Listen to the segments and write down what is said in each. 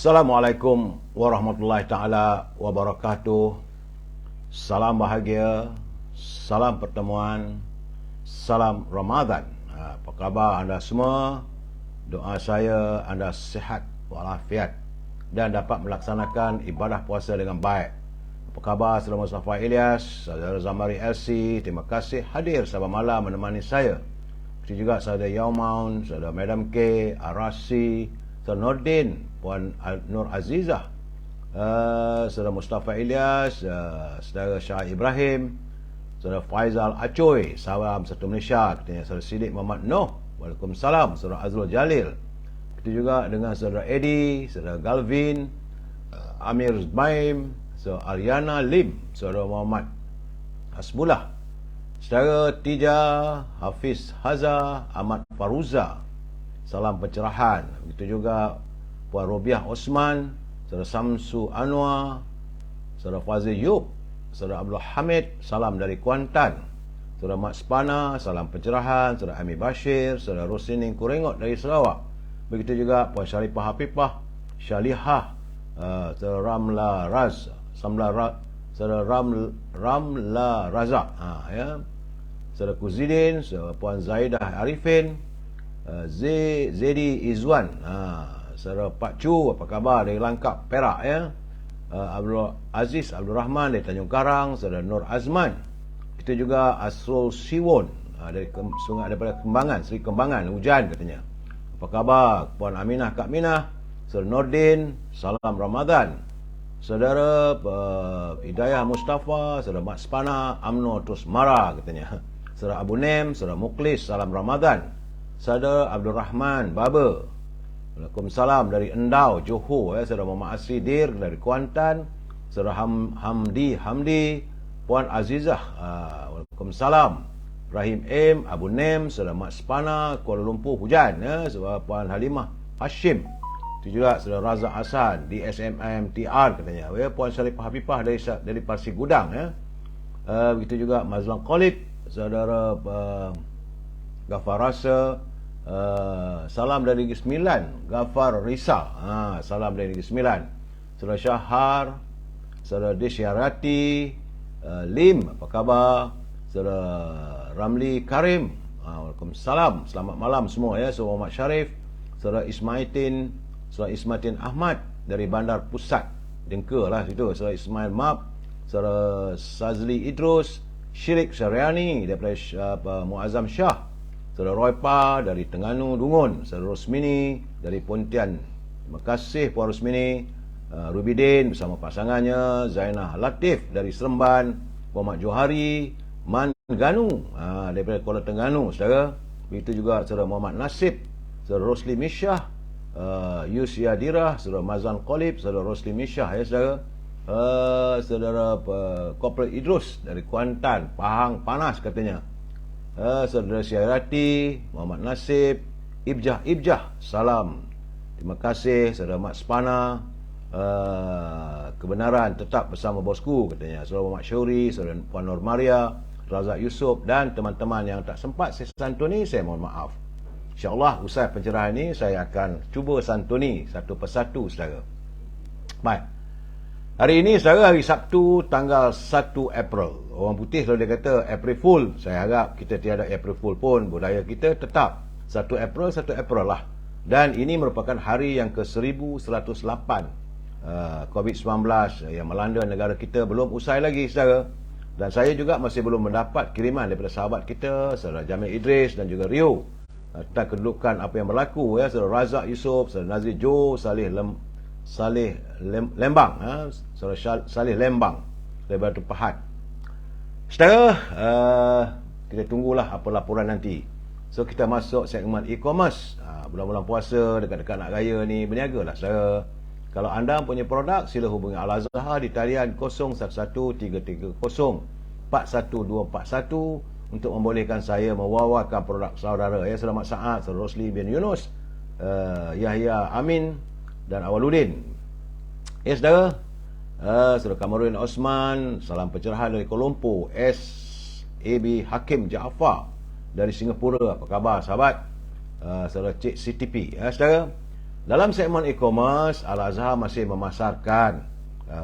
Assalamualaikum warahmatullahi ta'ala wabarakatuh. Salam bahagia, salam pertemuan, salam Ramadan. Apa khabar anda semua? Doa saya anda sihat walafiat dan dapat melaksanakan ibadah puasa dengan baik. Apa khabar saudara Mustafa Ilyas, saudara Zamari LC? Terima kasih hadir sahabat malam menemani saya. Seperti juga saudara Yaumaun, saudara Madam K, Arasi, saudara Nordin, Puan Nur Azizah, saudara Mustafa Ilyas, saudara Syah Ibrahim, saudara Faizal Acoy, salam satu Malaysia, katanya saudara Siddiq Muhammad Noh, waalaikumsalam, saudara Azrul Jalil, begitu juga dengan saudara Eddie, saudara Galvin, Amir Zbaim, saudara Ariana Lim, saudara Muhammad Hasbullah, saudara Tija, Hafiz Haza, Ahmad Faruza, salam pencerahan. Begitu juga Puan Robiah Osman, saudara Samsu Anwar, saudara Fazil Yub, saudara Abdul Hamid, salam dari Kuantan, saudara Mat Spana, salam pencerahan, saudara Ami Bashir, saudara Rosining Kurengot dari Sarawak. Begitu juga Puan Syarifah Hafifah, Syalihah, saudara Ramla Raz, saudara Ramla Razak, ya, saudara Kuzidin, saudara Puan Zaidah Arifin, Zedi Izwan, saudara Pak Chu, apa khabar dari Langkap, Perak, ya, Abdul Aziz Abdul Rahman dari Tanjung Karang, saudara Nur Azman. Kita juga Asrul Siwon dari Sungai, daripada Kembangan, Seri Kembangan, hujan katanya. Apa khabar Puan Aminah Kak Minah, saudara Nordin, salam Ramadan. Saudara Hidayah Mustafa, saudara Mat Spana, UMNO terus marah katanya. Saudara Abu Nem, saudara Muklis, salam Ramadan. Saudara Abdul Rahman Baba, waalaikumsalam dari Endau, Johor, ya. Saudara Muhammad Asidir dari Kuantan, saudara Hamdi, Puan Azizah, waalaikumsalam. Rahim M, Abu Nem, saudara Mat Spana, Kuala Lumpur hujan, ya. Saudara Puan Halimah Hashim, itu juga saudara Razak Hasan di SMMTR katanya, ya. Puan Syarifah Hafifah dari Parsi Gudang, ya. Begitu juga Mazlan Khalid, saudara Ghaffar Rasa, salam dari Negeri Sembilan. Ghaffar Risa, salam dari Negeri Sembilan. Saudara Syahar, saudara Desyarati, Lim, apa khabar? Saudara Ramli Karim, waalaikumsalam, selamat malam semua, ya. Saudara Muhammad Syarif, saudara Ismatin Ahmad dari Bandar Pusat, Dengka lah situ. Saudara Ismail Mab, saudara Sazli Idrus, Syirik Syariani daripada Muazzam Shah, saudara Roy Pa dari Terengganu Dungun, saudara Rosmini dari Pontian. Terima kasih Puan Rosmini. Rubidin bersama pasangannya, Zainah Latif dari Seremban, Muhammad Johari, Man Ganu daripada Kuala Terengganu, saudara. Begitu juga saudara Muhammad Nasib, saudara Rosli Mishah, Yus Yadirah, saudara Mazan Qalib, saudara Rosli Mishah, ya, saudara. Saudara Korporat Idrus dari Kuantan, Pahang panas katanya. Saudara Syairati, Muhammad Nasib, Ibjah, salam. Terima kasih saudara Mat Spana, kebenaran tetap bersama bosku katanya. Saudara Muhammad Syuri, saudara Puan Nur Maria, Razak Yusof dan teman-teman yang tak sempat saya santuni, saya mohon maaf. InsyaAllah usai pencerahan ini saya akan cuba santuni satu persatu, saudara. Baik. Hari ini saudara, hari Sabtu tanggal 1 April. Orang putih kalau dia kata April Fool, saya harap kita tiada April Fool pun. Budaya kita tetap 1 April lah. Dan ini merupakan hari yang ke-1108 COVID-19 yang melanda negara kita belum usai lagi, saudara. Dan saya juga masih belum mendapat kiriman daripada sahabat kita, saudara Jamil Idris dan juga Rio, tentang kedudukan apa yang berlaku, ya. Saudara Razak Yusof, saudara Nazir Jo, Salih Lembang, saudara Salih Lembang daripada Tempahat. Saudara, kita tunggulah apa laporan nanti. So kita masuk segmen e-commerce. Bulan-bulan puasa, dekat-dekat nak raya ni, berniagalah saudara. Kalau anda punya produk, sila hubungi Al-Azhar di talian 011330414241 untuk membolehkan saya mewawarkan produk saudara, ya. Saudara Mat Saad, saudara Rosli bin Yunus, Yahya Amin dan Awaludin, ya, saudara. Saudara Kamarudin Osman, salam pencerahan dari Kuala Lumpur. SAB Hakim Jaafar dari Singapura, apa khabar sahabat? Saudara Cik CTP, ya, saudara. Dalam segmen e-commerce, Al-Azhar masih memasarkan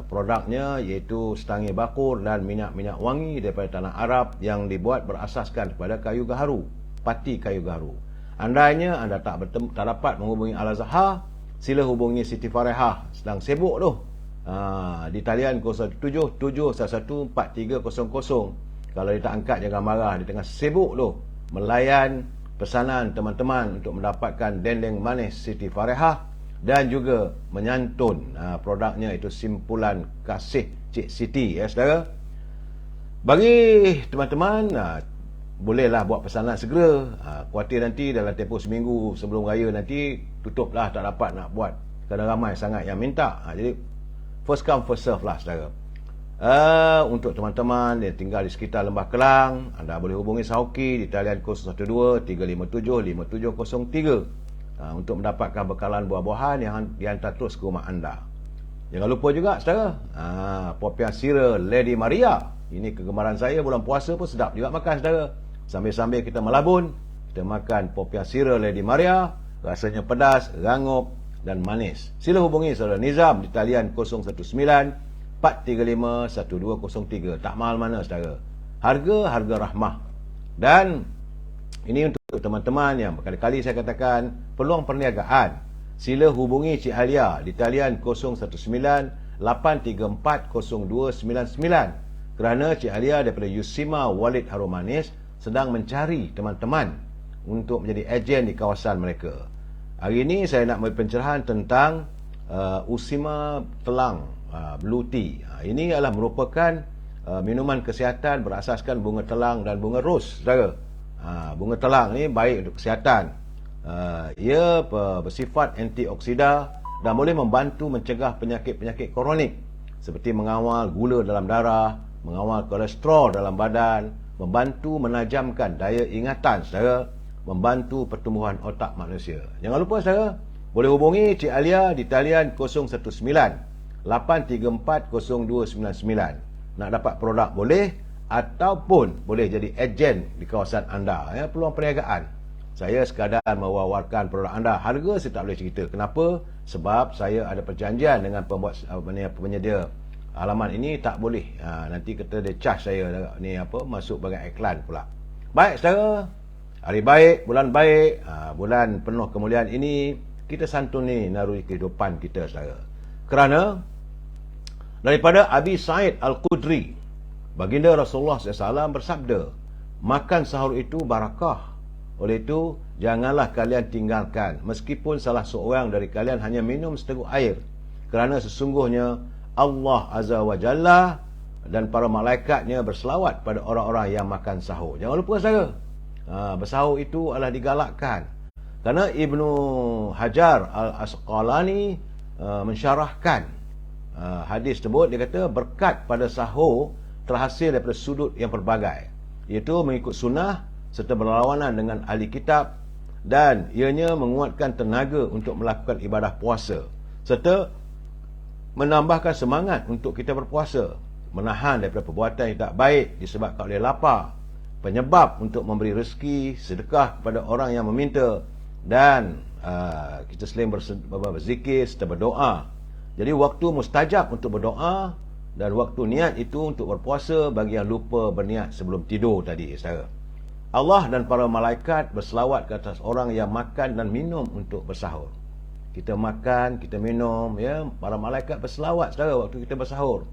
produknya iaitu setangi bakur dan minyak-minyak wangi daripada tanah Arab yang dibuat berasaskan kepada kayu gaharu, pati kayu gaharu. Andainya anda tak dapat menghubungi Al-Azhar, sila hubungi Siti Farehah, sedang sibuk tu. Di talian 017-711-4300. Kalau dia tak angkat jangan marah, dia tengah sibuk tu melayan pesanan teman-teman untuk mendapatkan dendeng manis Siti Farehah dan juga menyantun produknya itu simpulan kasih Cik Siti, ya saudara. Bagi teman-teman, bolehlah buat pesanan segera. Khuatir nanti dalam tempoh seminggu sebelum raya nanti tutuplah, tak dapat nak buat kerana ramai sangat yang minta. Jadi first come first serve lah saudara. Untuk teman-teman yang tinggal di sekitar Lembah Kelang, anda boleh hubungi Sahoki di talian 012-357-5703 untuk mendapatkan bekalan buah-buahan yang dihantar terus ke rumah anda. Jangan lupa juga saudara, popiah sira Lady Maria. Ini kegemaran saya, bulan puasa pun sedap juga makan saudara. Sambil-sambil kita melabun, kita makan popiah sira Lady Maria. Rasanya pedas, rangup dan manis. Sila hubungi saudara Nizam di talian 019-435-1203. Tak mahal mana saudara. Harga rahmah. Dan ini untuk teman-teman yang berkali-kali saya katakan peluang perniagaan. Sila hubungi Cik Alia di talian 019-834-0299 kerana Cik Alia daripada Yusima Walid Harum Manis sedang mencari teman-teman untuk menjadi ejen di kawasan mereka. Hari ini saya nak beri pencerahan tentang Usima Telang Blue Tea. Ini adalah merupakan minuman kesihatan berasaskan bunga telang dan bunga ros, saudara. Bunga telang ni baik untuk kesihatan. Ia bersifat antioksida dan boleh membantu mencegah penyakit-penyakit kronik seperti mengawal gula dalam darah, mengawal kolesterol dalam badan, membantu menajamkan daya ingatan saudara, membantu pertumbuhan otak manusia. Jangan lupa saudara, boleh hubungi Cik Alia di talian 019-834-0299. Nak dapat produk boleh, ataupun boleh jadi ejen di kawasan anda, ya. Peluang perniagaan. Saya sekadar mewawarkan produk anda. Harga saya tak boleh cerita. Kenapa? Sebab saya ada perjanjian dengan penyedia halaman ini, tak boleh. Nanti kita dia charge saya ni masuk bagai iklan pula. Baik saudara, hari baik, bulan penuh kemuliaan ini, kita santuni narui kehidupan kita saudara. Kerana daripada Abi Sa'id Al-Khudri, baginda Rasulullah SAW bersabda, makan sahur itu barakah. Oleh itu, janganlah kalian tinggalkan, meskipun salah seorang dari kalian hanya minum seteguk air. Kerana sesungguhnya Allah Azza wa Jalla dan para malaikatnya berselawat pada orang-orang yang makan sahur. Jangan lupa saudara, bersahur itu adalah digalakkan. Kerana Ibnu Hajar Al-Asqalani mensyarahkan hadis tersebut, dia kata berkat pada sahur terhasil daripada sudut yang pelbagai, iaitu mengikut sunnah serta berlawanan dengan ahli kitab, dan ianya menguatkan tenaga untuk melakukan ibadah puasa serta menambahkan semangat untuk kita berpuasa, menahan daripada perbuatan yang tak baik disebabkan oleh lapar, penyebab untuk memberi rezeki, sedekah kepada orang yang meminta, dan kita selain berzikir serta berdoa. Jadi waktu mustajab untuk berdoa dan waktu niat itu untuk berpuasa bagi yang lupa berniat sebelum tidur tadi saudara. Allah dan para malaikat berselawat ke atas orang yang makan dan minum untuk bersahur. Kita makan, kita minum, ya, para malaikat berselawat saudara waktu kita bersahur.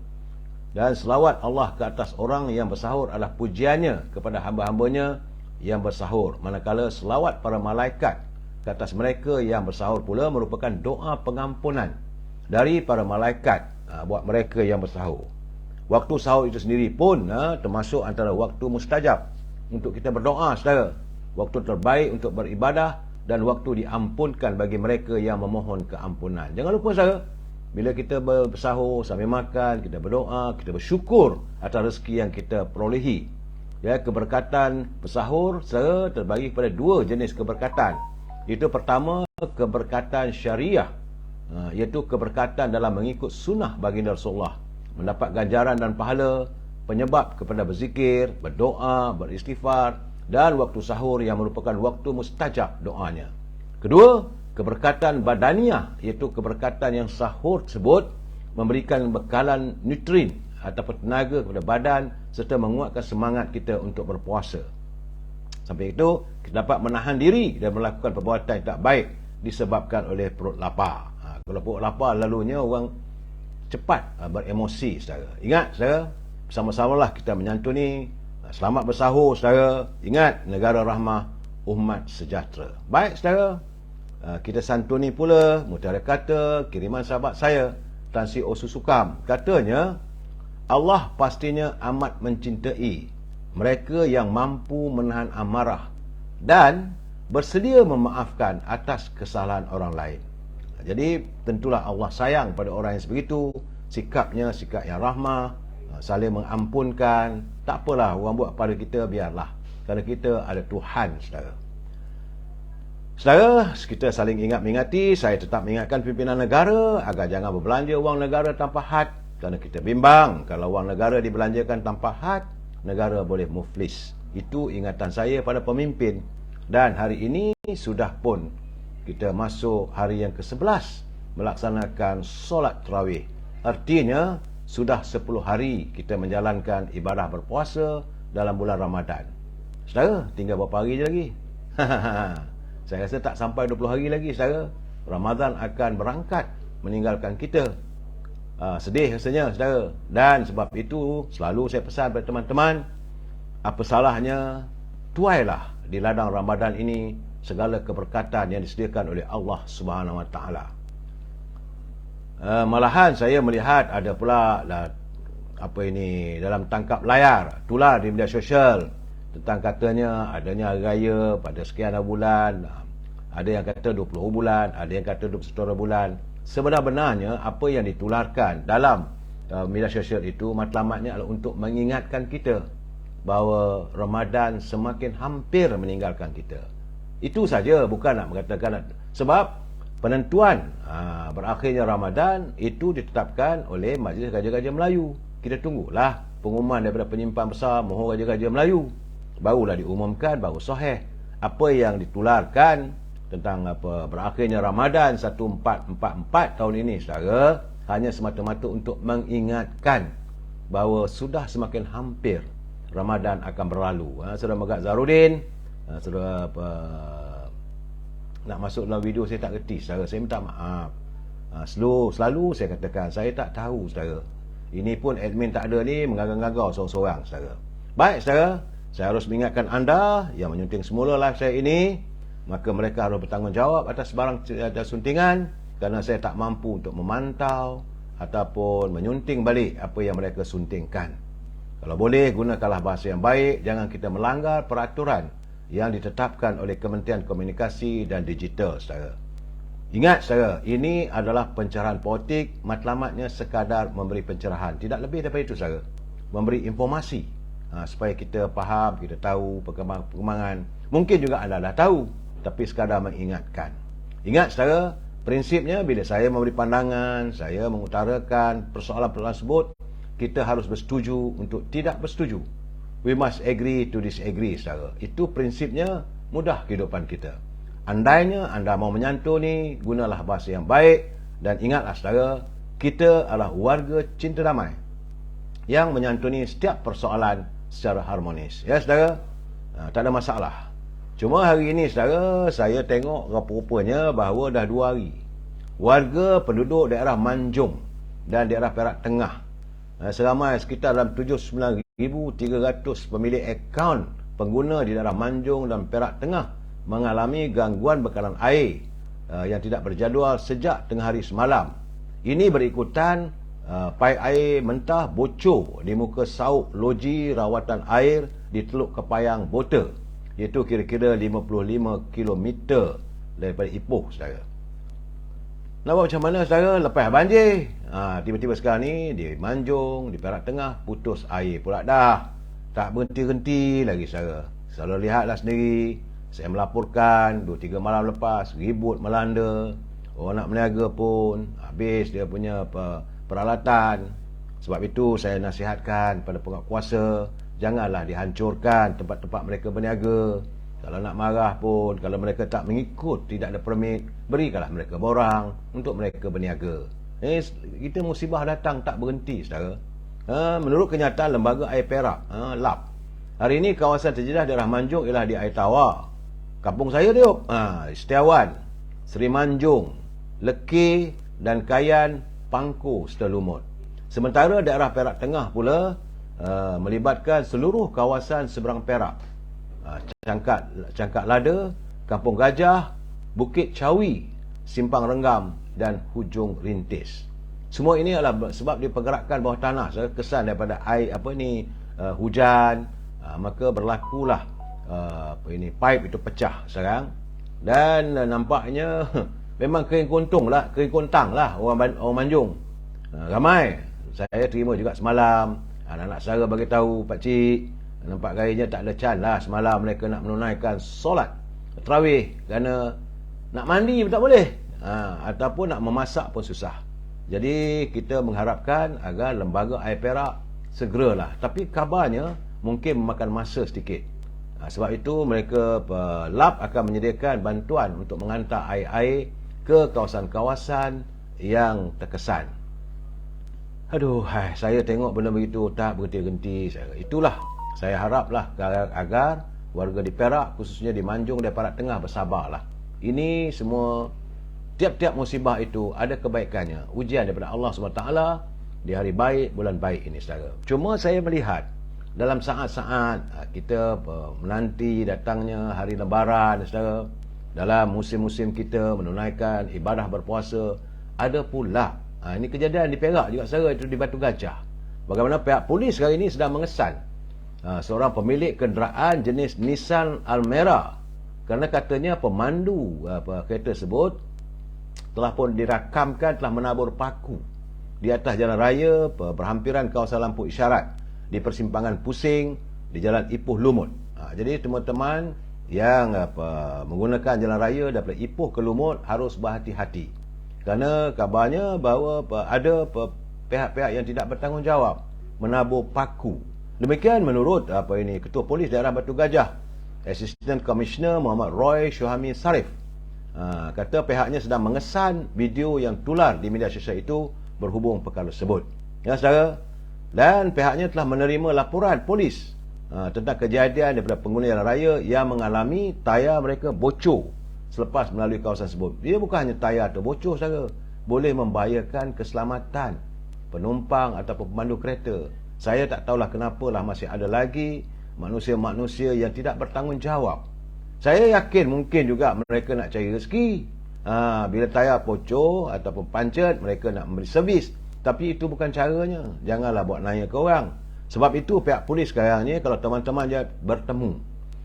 Dan selawat Allah ke atas orang yang bersahur adalah pujiannya kepada hamba-hambanya yang bersahur. Manakala selawat para malaikat ke atas mereka yang bersahur pula merupakan doa pengampunan dari para malaikat buat mereka yang bersahur. Waktu sahur itu sendiri pun termasuk antara waktu mustajab untuk kita berdoa saudara. Waktu terbaik untuk beribadah dan waktu diampunkan bagi mereka yang memohon keampunan. Jangan lupa saudara, bila kita bersahur sambil makan, kita berdoa, kita bersyukur atas rezeki yang kita perolehi. Ya, keberkatan bersahur saudara terbagi pada dua jenis keberkatan. Itu pertama, keberkatan syariah, iaitu keberkatan dalam mengikut sunnah baginda Rasulullah, mendapat ganjaran dan pahala penyebab kepada berzikir, berdoa, beristighfar dan waktu sahur yang merupakan waktu mustajab doanya. Kedua, keberkatan badaniah, iaitu keberkatan yang sahur tersebut memberikan bekalan nutrien ataupun tenaga kepada badan serta menguatkan semangat kita untuk berpuasa. Sampai itu, kita dapat menahan diri dan melakukan perbuatan yang tak baik disebabkan oleh perut lapar. Kalau perut lapar, lalunya orang cepat beremosi, saudara. Ingat, saudara, bersama-samalah kita menyantuni. Selamat bersahur, saudara. Ingat, negara rahmah, umat sejahtera. Baik, saudara. Kita santuni pula mutiara kata kiriman sahabat saya, Tan Sri Osu Sukam. Katanya, Allah pastinya amat mencintai mereka yang mampu menahan amarah dan bersedia memaafkan atas kesalahan orang lain. Jadi tentulah Allah sayang pada orang yang sebegitu, sikapnya sikap yang rahmah, saling mengampunkan. Tak apalah orang buat pada kita, biarlah, kerana kita ada Tuhan, saudara. Saudara, kita saling ingat mengingati. Saya tetap mengingatkan pimpinan negara agar jangan berbelanja wang negara tanpa had, kerana kita bimbang kalau wang negara dibelanjakan tanpa had, negara boleh muflis. Itu ingatan saya pada pemimpin. Dan hari ini sudah pun kita masuk hari yang ke-11 melaksanakan solat tarawih. Artinya sudah 10 hari kita menjalankan ibadah berpuasa dalam bulan Ramadan. Saudara, tinggal berapa hari je lagi? Saya rasa tak sampai 20 hari lagi, saudara. Ramadan akan berangkat meninggalkan kita. Sedih rasanya, saudara. Dan sebab itu selalu saya pesan kepada teman-teman, apa salahnya tuailah di ladang Ramadan ini segala keberkatan yang disediakan oleh Allah Subhanahu Wa Taala. Malahan saya melihat ada pula dalam tangkap layar, tular di media sosial tentang katanya adanya hari raya pada sekian bulan. Ada yang kata 20 bulan, ada yang kata 21 bulan. Sebenarnya apa yang ditularkan dalam media sosial itu matlamatnya adalah untuk mengingatkan kita bahawa Ramadan semakin hampir meninggalkan kita. Itu saja, bukan nak mengatakan sebab penentuan berakhirnya Ramadan itu ditetapkan oleh Majlis Raja-Raja Melayu. Kita tunggulah pengumuman daripada penyimpan besar Mohon Raja-Raja Melayu. Barulah diumumkan, baru sahih. Apa yang ditularkan tentang berakhirnya Ramadan 1444 tahun ini, saudara, hanya semata-mata untuk mengingatkan bahawa sudah semakin hampir Ramadan akan berlalu. Saudara Megat Zarudin, saudara nak masuk dalam video saya tak kerti, saudara, saya minta maaf. Selalu saya katakan saya tak tahu, saudara. Ini pun admin tak ada ni, mengagang-gagang seorang-seorang, saudara. Baik, saudara, saya harus mengingatkan anda yang menyunting semula live saya ini, maka mereka harus bertanggungjawab atas barang suntingan, kerana saya tak mampu untuk memantau ataupun menyunting balik apa yang mereka suntingkan. Kalau boleh, gunakanlah bahasa yang baik. Jangan kita melanggar peraturan yang ditetapkan oleh Kementerian Komunikasi dan Digital, saudara. Ingat, saudara, ini adalah pencerahan politik. Matlamatnya sekadar memberi pencerahan, tidak lebih daripada itu, saudara. Memberi informasi supaya kita faham, kita tahu perkembangan. Mungkin juga anda dah tahu, tapi sekadar mengingatkan. Ingat, saudara, prinsipnya bila saya memberi pandangan, saya mengutarakan persoalan-persoalan tersebut, kita harus bersetuju untuk tidak bersetuju. We must agree to disagree, saudara. Itu prinsipnya, mudah kehidupan kita. Andainya anda mau menyantuni, gunalah bahasa yang baik. Dan ingatlah, saudara, kita adalah warga cinta damai yang menyantuni setiap persoalan secara harmonis. Ya, saudara, tak ada masalah. Cuma hari ini, saudara, saya tengok rupa-rupanya bahawa dah 2 hari warga penduduk daerah Manjung dan daerah Perak Tengah, seramai sekitar dalam 79,300 pemilik akaun pengguna di daerah Manjung dan Perak Tengah mengalami gangguan bekalan air yang tidak berjadual sejak tengah hari semalam. Ini berikutan paip air mentah bocor di muka sauk loji rawatan air di Teluk Kepayang Bota, iaitu kira-kira 55 km daripada Ipoh, saudara. Nak buat macam mana, saudara, lepas banjir? Tiba-tiba sekarang ni di Manjung, di Perak Tengah, putus air pula dah. Tak berhenti-henti lagi, saudara. Selalu lihatlah sendiri. Saya melaporkan 2-3 malam lepas, ribut melanda. Orang nak berniaga pun habis dia punya peralatan. Sebab itu saya nasihatkan pada penguatkuasa, janganlah dihancurkan tempat-tempat mereka berniaga. Kalau nak marah pun, kalau mereka tak mengikut, tidak ada permit, berikanlah mereka borang untuk mereka berniaga. Kita musibah datang tak berhenti, saudara. Menurut kenyataan Lembaga Air Perak, LAP, hari ini kawasan terjejas daerah Manjung ialah di Air Tawar. Kampung saya dia, Setiawan, Seri Manjung, Lekir dan Kayan, Pangku serta Lumut. Sementara daerah Perak Tengah pula melibatkan seluruh kawasan seberang Perak. Cangkat Lada, Kampung Gajah, Bukit Cawi, Simpang Renggam dan Hujung Rintis. Semua ini adalah sebab dia pergerakan bawah tanah, kesan daripada air hujan, maka berlakulah pipe itu pecah sekarang. Dan nampaknya memang kering kontang lah orang Manjung. Ramai saya terima juga semalam, anak-anak saudara bagi tahu, pak cik, nampak gayanya tak ada can lah semalam mereka nak menunaikan solat tarawih kerana nak mandi pun tak boleh, ataupun nak memasak pun susah. Jadi kita mengharapkan agar Lembaga Air Perak segeralah, tapi kabarnya mungkin memakan masa sedikit. Sebab itu mereka LAP akan menyediakan bantuan untuk menghantar air-air ke kawasan-kawasan yang terkesan. Aduh, saya tengok benda begitu tak berhenti-henti. Itulah saya haraplah agar warga di Perak, khususnya di Manjung dan Perak Tengah, bersabarlah. Ini semua, tiap-tiap musibah itu ada kebaikannya, ujian daripada Allah SWT di hari baik, bulan baik ini, saudara. Cuma saya melihat dalam saat-saat kita menanti datangnya hari Lebaran, saudara, dalam musim-musim kita menunaikan ibadah berpuasa, ada pula ini kejadian di Perak juga, saudara, itu di Batu Gajah. Bagaimana pihak polis hari ini sedang mengesan seorang pemilik kenderaan jenis Nissan Almera kerana katanya pemandu kereta tersebut telah pun dirakamkan telah menabur paku di atas jalan raya berhampiran kawasan lampu isyarat di persimpangan Pusing di Jalan Ipoh Lumut. Jadi teman-teman yang menggunakan jalan raya daripada Ipoh ke Lumut harus berhati-hati kerana kabarnya bahawa ada pihak-pihak yang tidak bertanggungjawab menabur paku. Demikian menurut Ketua Polis Daerah Batu Gajah, Assistant Commissioner Muhammad Roy Syuhami Sarif. Kata pihaknya sedang mengesan video yang tular di media sosial itu berhubung perkara tersebut. Ya, saudara. Dan pihaknya telah menerima laporan polis tentang kejadian daripada pengguna jalan raya yang mengalami tayar mereka bocor selepas melalui kawasan tersebut. Dia bukan hanya tayar atau bocor, saudara, boleh membahayakan keselamatan penumpang ataupun pemandu kereta. Saya tak tahulah kenapalah masih ada lagi manusia-manusia yang tidak bertanggungjawab. Saya yakin mungkin juga mereka nak cari rezeki. Bila tayar bocor ataupun pancet, mereka nak memberi servis. Tapi itu bukan caranya. Janganlah buat nanya ke orang. Sebab itu pihak polis sekarang ni, kalau teman-teman bertemu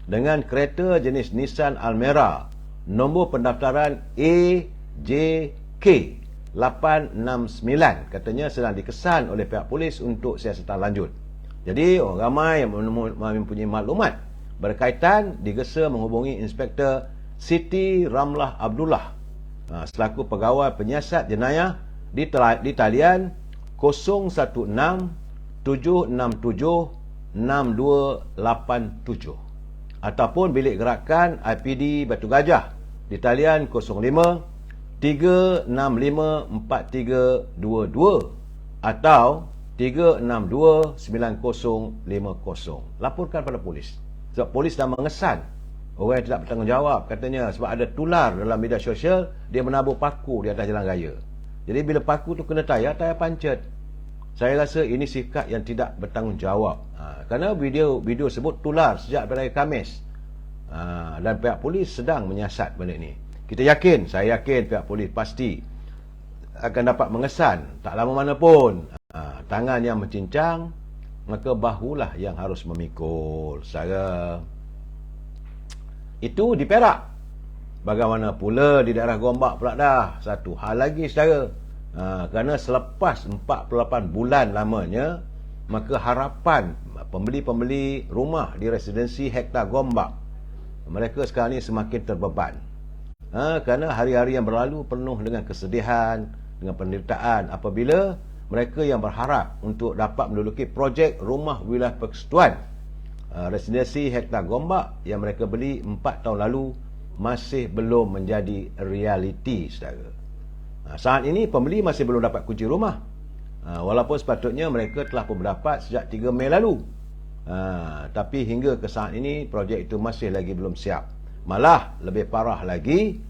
dengan kereta jenis Nissan Almera, nombor pendaftaran AJK 869, katanya sedang dikesan oleh pihak polis untuk siasatan lanjut. Jadi orang ramai yang mempunyai maklumat berkaitan digesa menghubungi Inspektor Siti Ramlah Abdullah selaku pegawai penyiasat jenayah di talian 016 767 6287 ataupun bilik gerakan IPD Batu Gajah di talian 05 3654322 atau 3629050. Laporkan pada polis. Sebab polis dah mengesan orang yang tidak bertanggungjawab, katanya sebab ada tular dalam media sosial dia menabur paku di atas jalan raya. Jadi bila paku tu kena tayar pancet. Saya rasa ini sikap yang tidak bertanggungjawab. Kerana video sebut tular sejak pada hari Khamis. Dan pihak polis sedang menyiasat benda ini. Saya yakin pihak polis pasti akan dapat mengesan. Tak lama mana pun tangan yang mencincang, maka bahulah yang harus memikul. Saya itu di Perak. Bagaimana pula di daerah Gombak pula dah. Satu hal lagi, saudara. Kerana selepas 48 bulan lamanya, maka harapan pembeli-pembeli rumah di residensi hektar Gombak, mereka sekarang ni semakin terbeban. Kerana hari-hari yang berlalu penuh dengan kesedihan, dengan penderitaan apabila mereka yang berharap untuk dapat menduduki projek rumah wilayah persekutuan residensi hektar Gombak yang mereka beli 4 tahun lalu masih belum menjadi realiti, saudara. Saat ini pembeli masih belum dapat kunci rumah, walaupun sepatutnya mereka telah pun mendapat sejak 3 Mei lalu. Tapi hingga ke saat ini projek itu masih lagi belum siap. Malah lebih parah lagi,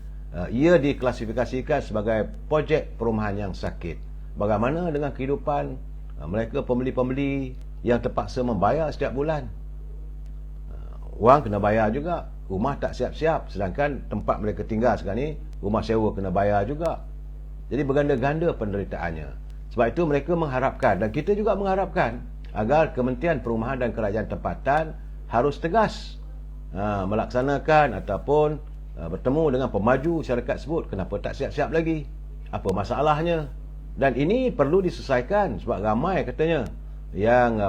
ia diklasifikasikan sebagai projek perumahan yang sakit. Bagaimana dengan kehidupan mereka pembeli-pembeli yang terpaksa membayar setiap bulan? Wang kena bayar juga, rumah tak siap-siap, sedangkan tempat mereka tinggal sekarang ni rumah sewa kena bayar juga. Jadi berganda-ganda penderitaannya. Sebab itu mereka mengharapkan, dan kita juga mengharapkan, agar Kementerian Perumahan dan Kerajaan Tempatan harus tegas melaksanakan ataupun bertemu dengan pemaju syarikat sebut. Kenapa tak siap-siap lagi? Apa masalahnya? Dan ini perlu diselesaikan sebab ramai katanya yang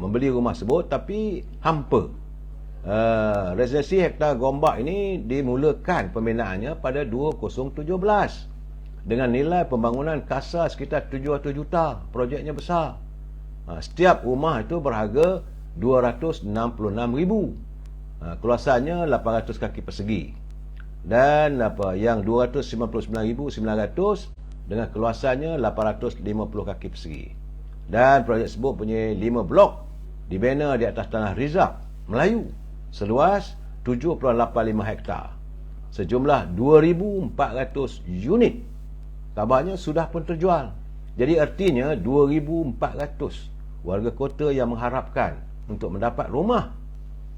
membeli rumah sebut tapi hampa. Residensi hektar Gombak ini dimulakan pembinaannya pada 2017 dengan nilai pembangunan kasar sekitar 700 juta. Projeknya besar. Setiap rumah itu berharga 266,000. Keluasannya 800 kaki persegi. Dan yang 299,900 dengan keluasannya 850 kaki persegi. Dan projek sebut punya 5 blok dibina di atas tanah Rizab Melayu seluas 7.85 hektar. Sejumlah 2,400 unit. Kabarnya sudah pun terjual. Jadi artinya 2,400 warga kota yang mengharapkan untuk mendapat rumah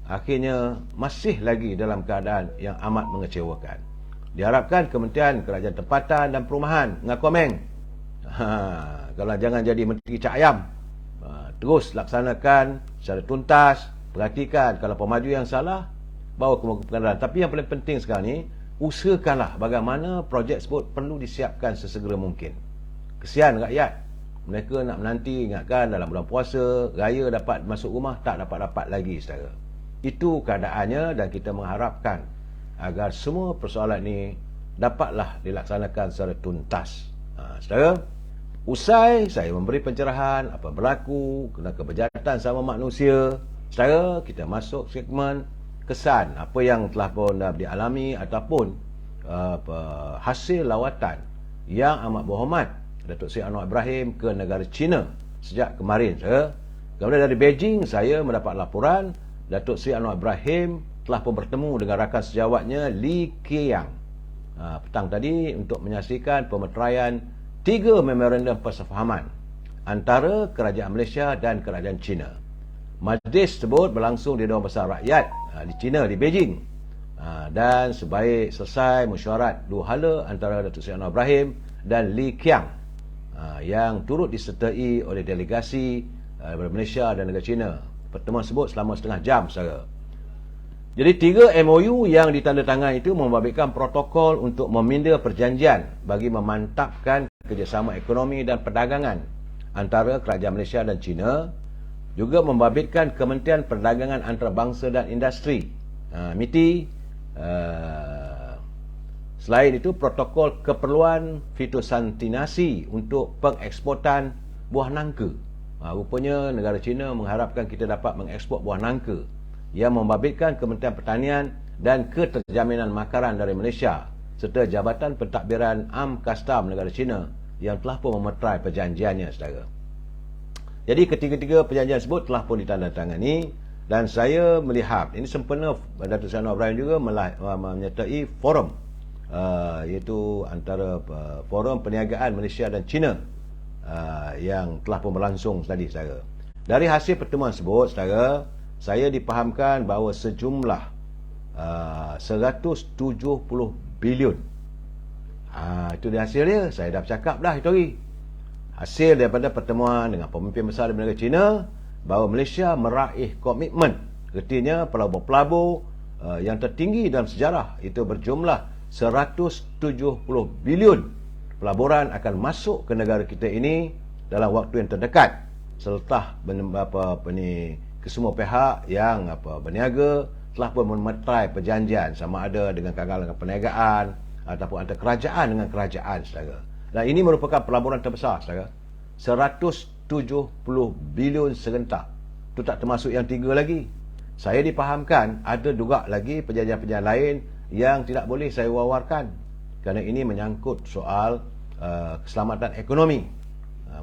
akhirnya masih lagi dalam keadaan yang amat mengecewakan. Diharapkan Kementerian Kerajaan Tempatan dan Perumahan ngakomeng. Kalau jangan jadi Menteri Cak Ayam. Terus laksanakan secara tuntas. Perhatikan kalau pemaju yang salah, bawa ke muka pengadilan. Tapi yang paling penting sekarang ni, usahakanlah bagaimana projek tersebut perlu disiapkan sesegera mungkin. Kesian rakyat. Mereka nak menanti, ingatkan dalam bulan puasa, raya dapat masuk rumah, tak dapat-dapat lagi, saudara. Itu keadaannya dan kita mengharapkan agar semua persoalan ini dapatlah dilaksanakan secara tuntas. Saudara, usai saya memberi pencerahan apa berlaku kena kebejahatan sama manusia, saudara, kita masuk segmen kesan apa yang telah pun dialami ataupun hasil lawatan yang amat berhormat Datuk Seri Anwar Ibrahim ke negara China sejak kemarin. Kemudian dari Beijing saya mendapat laporan Datuk Seri Anwar Ibrahim telah pun bertemu dengan rakan sejawatnya Li Keqiang petang tadi untuk menyaksikan pemeteraian 3 memorandum persefahaman antara Kerajaan Malaysia dan Kerajaan China. Majlis tersebut berlangsung di Dewan Besar Rakyat di China, di Beijing. Dan sebaik selesai mesyuarat dua hala antara Datuk Seri Anwar Ibrahim dan Li Keqiang yang turut disertai oleh delegasi daripada Malaysia dan negara China. Pertemuan tersebut selama setengah jam, saudara. Jadi 3 MOU yang ditandatangani itu membabitkan protokol untuk meminda perjanjian bagi memantapkan kerjasama ekonomi dan perdagangan antara Kerajaan Malaysia dan China, juga membabitkan Kementerian Perdagangan Antarabangsa dan Industri MITI. Selain itu, protokol keperluan fitosantinasi untuk pengeksportan buah nangka. Rupanya negara China mengharapkan kita dapat mengeksport buah nangka yang membabitkan Kementerian Pertanian dan Keterjaminan Makanan dari Malaysia serta Jabatan Pentadbiran Am Kastam negara China yang telah pun memeterai perjanjiannya, saudara. Jadi ketiga-tiga perjanjian tersebut telah pun ditandatangani dan saya melihat ini sempena Datuk Seri Anwar Ibrahim juga menyertai forum iaitu antara forum perniagaan Malaysia dan China yang telah pun berlangsung tadi, saudara. Dari hasil pertemuan tersebut, saudara, saya dipahamkan bahawa sejumlah 170 bilion. Itu dia hasil dia. Saya dah bercakap dah itu hari. Hasil daripada pertemuan dengan pemimpin besar dari negara China bahawa Malaysia meraih komitmen. Artinya pelabur-pelabur yang tertinggi dalam sejarah itu berjumlah 170 bilion pelaburan akan masuk ke negara kita ini dalam waktu yang terdekat selepas kesemua pihak yang berniaga telah pun memeterai perjanjian sama ada dengan kalangan perniagaan ataupun antara kerajaan dengan kerajaan, saudara. Dan ini merupakan pelaburan terbesar, saudara. 170 bilion serentak. Itu tak termasuk yang 3 lagi. Saya dipahamkan ada juga lagi perjanjian-perjanjian lain yang tidak boleh saya wawarkan, kerana ini menyangkut soal keselamatan ekonomi.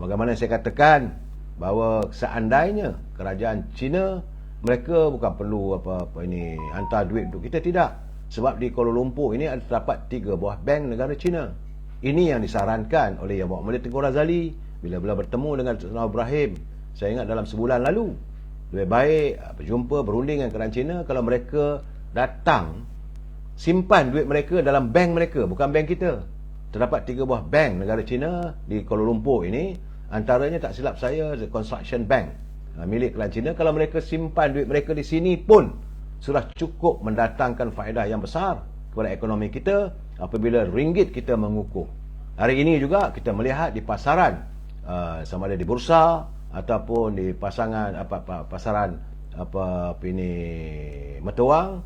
Bagaimana saya katakan bahawa seandainya kerajaan China, mereka bukan perlu apa-apa ini hantar duit untuk kita, tidak. Sebab di Kuala Lumpur ini ada terdapat 3 buah bank negara China. Ini yang disarankan oleh Yang Berhormat Tengku Razali bila bertemu dengan Tuan Ibrahim. Saya ingat dalam sebulan lalu, lebih baik berjumpa, berunding dengan kerajaan China kalau mereka datang simpan duit mereka dalam bank mereka, bukan bank kita. Terdapat 3 buah bank negara China di Kuala Lumpur ini. Antaranya tak silap saya The Construction Bank, milik kerajaan China. Kalau mereka simpan duit mereka di sini pun sudah cukup mendatangkan faedah yang besar kepada ekonomi kita apabila ringgit kita mengukuh. Hari ini juga kita melihat di pasaran, sama ada di bursa ataupun di pasaran mata wang,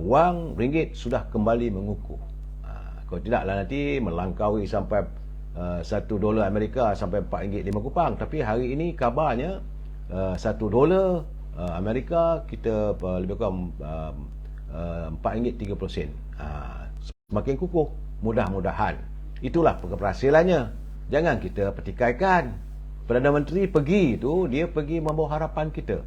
wang ringgit sudah kembali mengukuh. Kalau tidaklah nanti melangkaui sampai $1 Amerika sampai RM4.5. Tapi hari ini kabarnya $1 Amerika kita lebih kurang RM4.30. Semakin kukuh, mudah-mudahan. Itulah keberhasilannya. Jangan kita pertikaikan. Perdana Menteri pergi itu, dia pergi membawa harapan kita.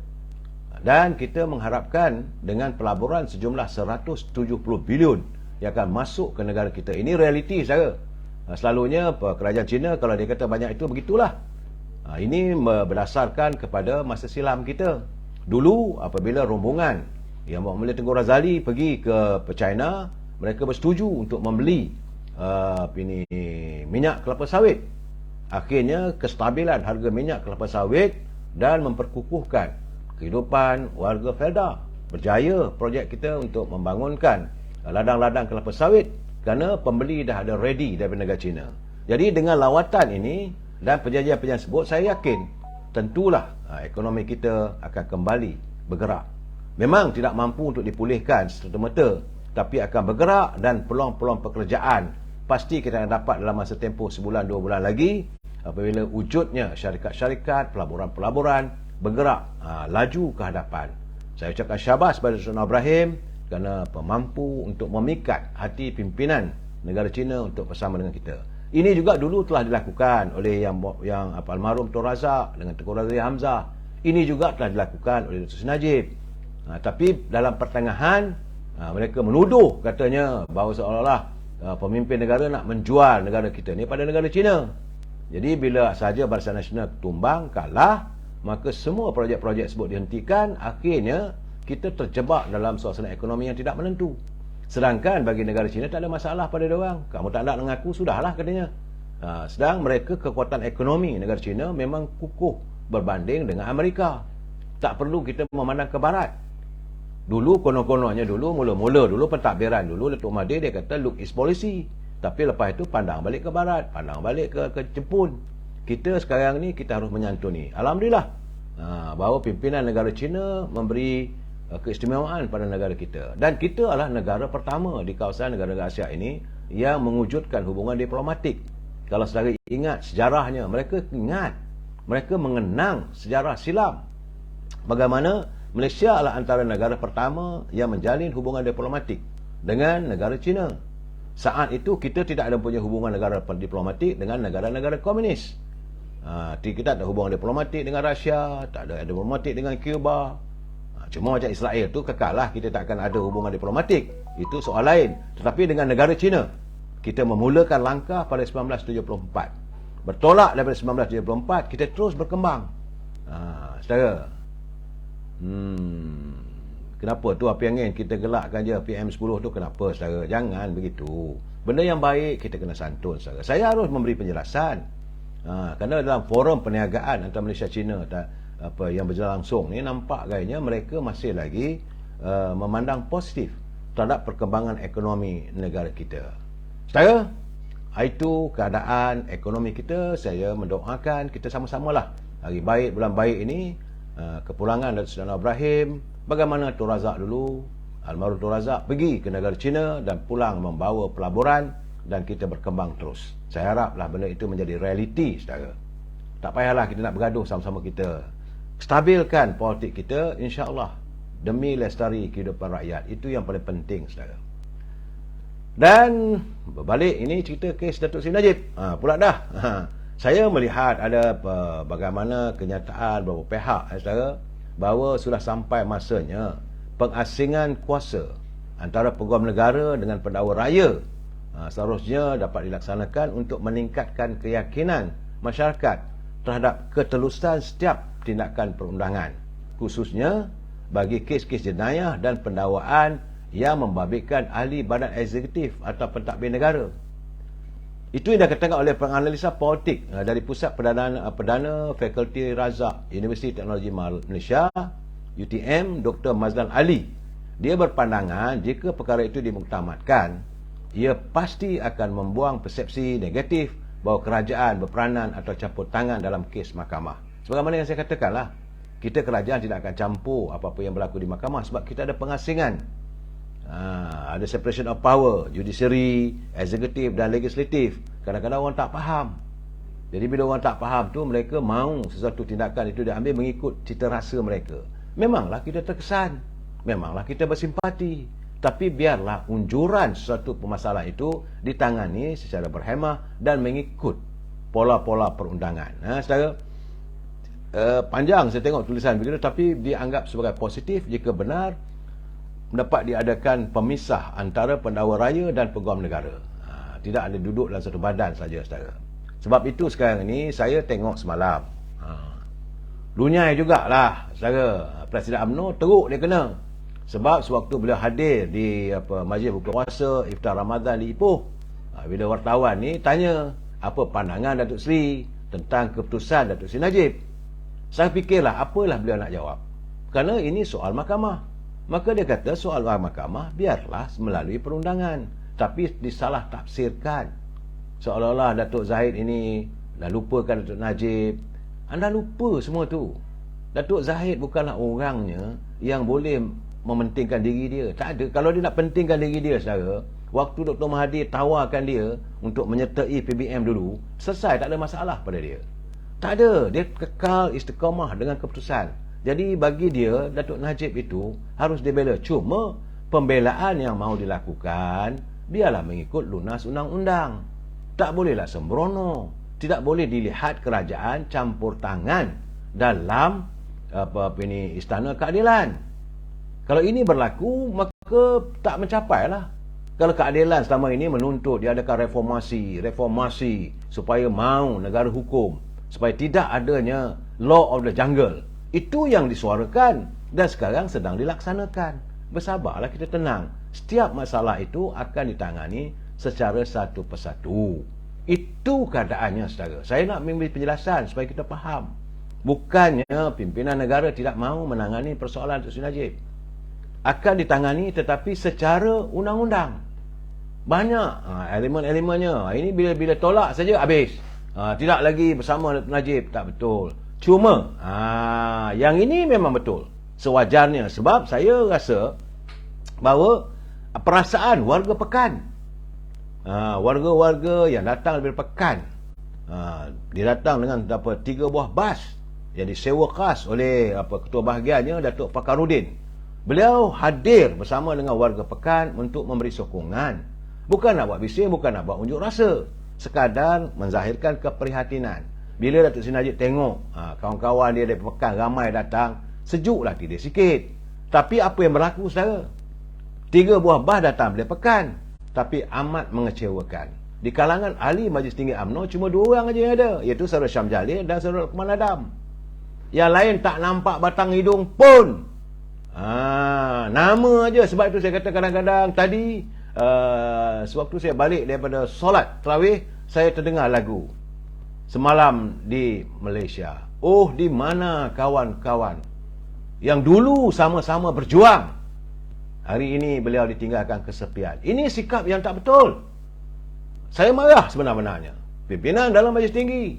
Dan kita mengharapkan dengan pelaburan sejumlah 170 bilion yang akan masuk ke negara kita. Ini realiti saya. Selalunya kerajaan China kalau dia kata banyak itu, begitulah. Ini berdasarkan kepada masa silam kita. Dulu apabila rombongan Yang Berhormat Tengku Razali pergi ke China, mereka bersetuju untuk membeli minyak kelapa sawit. Akhirnya kestabilan harga minyak kelapa sawit dan memperkukuhkan kehidupan warga Felda. Berjaya projek kita untuk membangunkan ladang-ladang kelapa sawit kerana pembeli dah ada ready daripada negara China. Jadi dengan lawatan ini dan perjanjian-perjanjian sebut, saya yakin tentulah ekonomi kita akan kembali bergerak. Memang tidak mampu untuk dipulihkan serta-merta, tapi akan bergerak dan peluang-peluang pekerjaan pasti kita akan dapat dalam masa tempoh sebulan 2 bulan lagi apabila wujudnya syarikat-syarikat, pelaburan-pelaburan bergerak laju ke hadapan. Saya ucapkan syabas pada Tuan Ibrahim kerana mampu untuk memikat hati pimpinan negara China untuk bersama dengan kita. Ini juga dulu telah dilakukan oleh yang almarhum Tun Razak dengan Tengku Razali Hamzah. Ini juga telah dilakukan oleh Datuk Seri Najib. Tapi dalam pertengahan mereka menuduh katanya bahawa seolah-olah pemimpin negara nak menjual negara kita ni pada negara China. Jadi bila sahaja Barisan Nasional tumbang, kalah, maka semua projek-projek sebut dihentikan. Akhirnya kita terjebak dalam suasana ekonomi yang tidak menentu. Sedangkan bagi negara China tak ada masalah pada diorang. Kamu tak nak mengaku, sudahlah katanya. Sedang mereka kekuatan ekonomi negara China memang kukuh berbanding dengan Amerika. Tak perlu kita memandang ke barat. Dulu konon-kononnya mula-mula pentadbiran dulu Datuk Mahathir dia kata look is policy. Tapi lepas itu pandang balik ke barat, pandang balik ke Jepun. Kita sekarang ni kita harus menyantuni. Alhamdulillah bahawa pimpinan negara China memberi keistimewaan pada negara kita. Dan kita adalah negara pertama di kawasan negara-negara Asia ini yang mewujudkan hubungan diplomatik. Kalau saudara ingat sejarahnya, mereka mengenang sejarah silam. Bagaimana Malaysia adalah antara negara pertama yang menjalin hubungan diplomatik dengan negara China. Saat itu kita tidak ada punya hubungan negara diplomatik dengan negara-negara komunis. Kita tak ada hubungan diplomatik dengan Rusia, tak ada diplomatik dengan Cuba. Cuma macam Israel tu kekallah, kita tak akan ada hubungan diplomatik. Itu soal lain. Tetapi dengan negara China, kita memulakan langkah pada 1974. Bertolak daripada 1974, kita terus berkembang. Saudara, kenapa tu api angin kita gelakkan je PM10 tu, kenapa saudara? Jangan begitu. Benda yang baik kita kena santun saudara. Saya harus memberi penjelasan. Kerana dalam forum perniagaan antara Malaysia China yang berjalan langsung ni, nampak gayanya mereka masih lagi memandang positif terhadap perkembangan ekonomi negara kita. Saudara, itu keadaan ekonomi kita. Saya mendoakan kita sama-samalah hari baik, bulan baik ini, kepulangan Datuk Seri Ibrahim. Bagaimana Tun Razak dulu, almarhum Tun Razak pergi ke negara China dan pulang membawa pelaburan dan kita berkembang terus. Saya haraplah benda itu menjadi realiti saudara. Tak payahlah kita nak bergaduh sama-sama kita. stabilkan politik kita, insya-Allah, demi lestari kehidupan rakyat. Itu yang paling penting, saudara. Dan berbalik, ini cerita kes Datuk Seri Najib. Pula dah. Saya melihat ada bagaimana kenyataan beberapa pihak, saudara, bahawa sudah sampai masanya pengasingan kuasa antara peguam negara dengan pendakwa raya seharusnya dapat dilaksanakan untuk meningkatkan keyakinan masyarakat terhadap ketelusan setiap tindakan perundangan, khususnya bagi kes-kes jenayah dan pendakwaan yang membabitkan ahli badan eksekutif atau pentadbir negara. Itu yang dikatakan oleh penganalisa politik dari Pusat Perdana Fakulti Razak Universiti Teknologi Malaysia UTM, Dr. Mazlan Ali. Dia berpandangan jika perkara itu dimuktamadkan, ia pasti akan membuang persepsi negatif bahawa kerajaan berperanan atau campur tangan dalam kes mahkamah. Sebagaimana yang saya katakanlah, kita kerajaan tidak akan campur apa-apa yang berlaku di mahkamah sebab kita ada pengasingan. Ada separation of power, judiciary, eksekutif dan legislatif. Kadang-kadang orang tak faham. Jadi bila orang tak faham tu, mereka mahu sesuatu tindakan itu diambil mengikut cita rasa mereka. Memanglah kita terkesan, memanglah kita bersimpati, tapi biarlah unjuran sesuatu permasalahan itu ditangani secara berhemah dan mengikut pola-pola perundangan. Saudara, panjang saya tengok tulisan begitu, tapi dianggap sebagai positif jika benar dapat diadakan pemisah antara pendakwa raya dan peguam negara. Tidak ada duduk dalam satu badan saja, saudara. Sebab itu sekarang ini saya tengok semalam, lunyai jugalah, saudara, Presiden UMNO teruk dia kena. Sebab sewaktu beliau hadir di Majlis Buka Puasa Iftar Ramadan di Ipoh, bila wartawan ni tanya apa pandangan Datuk Seri tentang keputusan Datuk Seri Najib, saya fikirlah apalah beliau nak jawab, kerana ini soal mahkamah. Maka dia kata soal mahkamah biarlah melalui perundangan, tapi disalah tafsirkan seolah-olah Datuk Zahid ini dah lupakan Datuk Najib. Anda lupa semua tu. Datuk Zahid bukanlah orangnya yang boleh mementingkan diri dia. Tak ada. Kalau dia nak pentingkan diri dia, saudara, waktu Dr. Mahathir tawarkan dia untuk menyertai PBM dulu, selesai, tak ada masalah pada dia. Tak ada. Dia kekal istiqamah dengan keputusan. Jadi bagi dia, Datuk Najib itu harus dibela. Cuma pembelaan yang mahu dilakukan biarlah mengikut lunas undang-undang. Tak bolehlah sembrono. Tidak boleh dilihat kerajaan campur tangan dalam istana keadilan. Kalau ini berlaku, maka tak mencapailah. Kalau keadilan selama ini menuntut diadakan reformasi supaya mahu negara hukum, supaya tidak adanya law of the jungle. Itu yang disuarakan dan sekarang sedang dilaksanakan. Bersabarlah, kita tenang. Setiap masalah itu akan ditangani secara satu persatu. Itu keadaannya, saudara. Saya nak memberi penjelasan supaya kita faham. Bukannya pimpinan negara tidak mahu menangani persoalan Datuk Seri Najib. Akan ditangani tetapi secara undang-undang. Banyak elemen-elemennya. Ini bila tolak saja habis. Tidak lagi bersama Datuk Najib. Tak betul. Cuma yang ini memang betul, sewajarnya. Sebab saya rasa bahawa perasaan warga Pekan, warga-warga yang datang dari Pekan, dia datang dengan 3 buah bas yang disewa khas oleh ketua bahagiannya Datuk Fakarudin. Beliau hadir bersama dengan warga Pekan untuk memberi sokongan. Bukan nak buat bising, bukan nak buat unjuk rasa, sekadar menzahirkan keprihatinan. Bila Datuk Seri Najib tengok kawan-kawan dia dari Pekan ramai datang, sejuklah hati dia sikit. Tapi apa yang berlaku, saudara? 3 buah bas datang dari Pekan, tapi amat mengecewakan. Di kalangan ahli Majlis Tinggi UMNO cuma 2 orang aja yang ada, iaitu Saudara Syam Jalil dan Saudara Lukman Adam. Yang lain tak nampak batang hidung pun. Nama aja. Sebab itu saya kata kadang-kadang tadi sewaktu saya balik daripada solat tarawih, saya terdengar lagu Semalam di Malaysia. Oh, di mana kawan-kawan yang dulu sama-sama berjuang, hari ini beliau ditinggalkan kesepian. Ini sikap yang tak betul. Saya marah sebenar-benarnya. Pimpinan dalam Majlis Tinggi,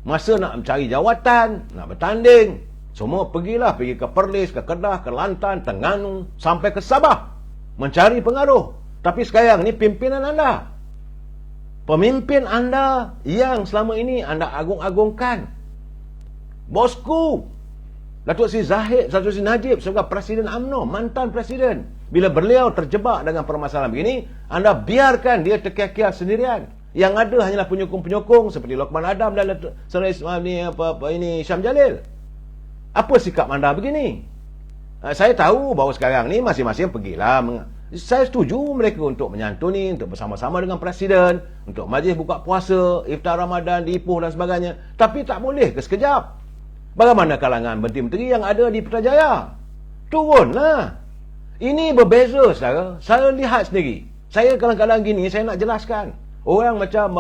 masa nak mencari jawatan, nak bertanding, semua pergi ke Perlis, ke Kedah, ke Kelantan, Terengganu, sampai ke Sabah mencari pengaruh. Tapi sekarang ni pimpinan anda, pemimpin anda yang selama ini anda agung-agungkan, bosku, Datuk Seri Najib sebagai Presiden UMNO, mantan Presiden. Bila beliau terjebak dengan permasalahan begini, anda biarkan dia terkiak-kiak sendirian. Yang ada hanyalah penyokong-penyokong seperti Lokman Adam dan Seri Syam Jalil. Apa sikap anda begini? Saya tahu bahawa sekarang ni masing-masing pergilah. Saya setuju mereka untuk menyantuni, untuk bersama-sama dengan Presiden, untuk majlis buka puasa, iftar Ramadan di Ipoh dan sebagainya. Tapi tak boleh ke sekejap. Bagaimana kalangan menteri-menteri yang ada di Putrajaya? Turunlah. Ini berbeza, saudara. Saya lihat sendiri. Saya kadang-kadang gini, saya nak jelaskan. Orang macam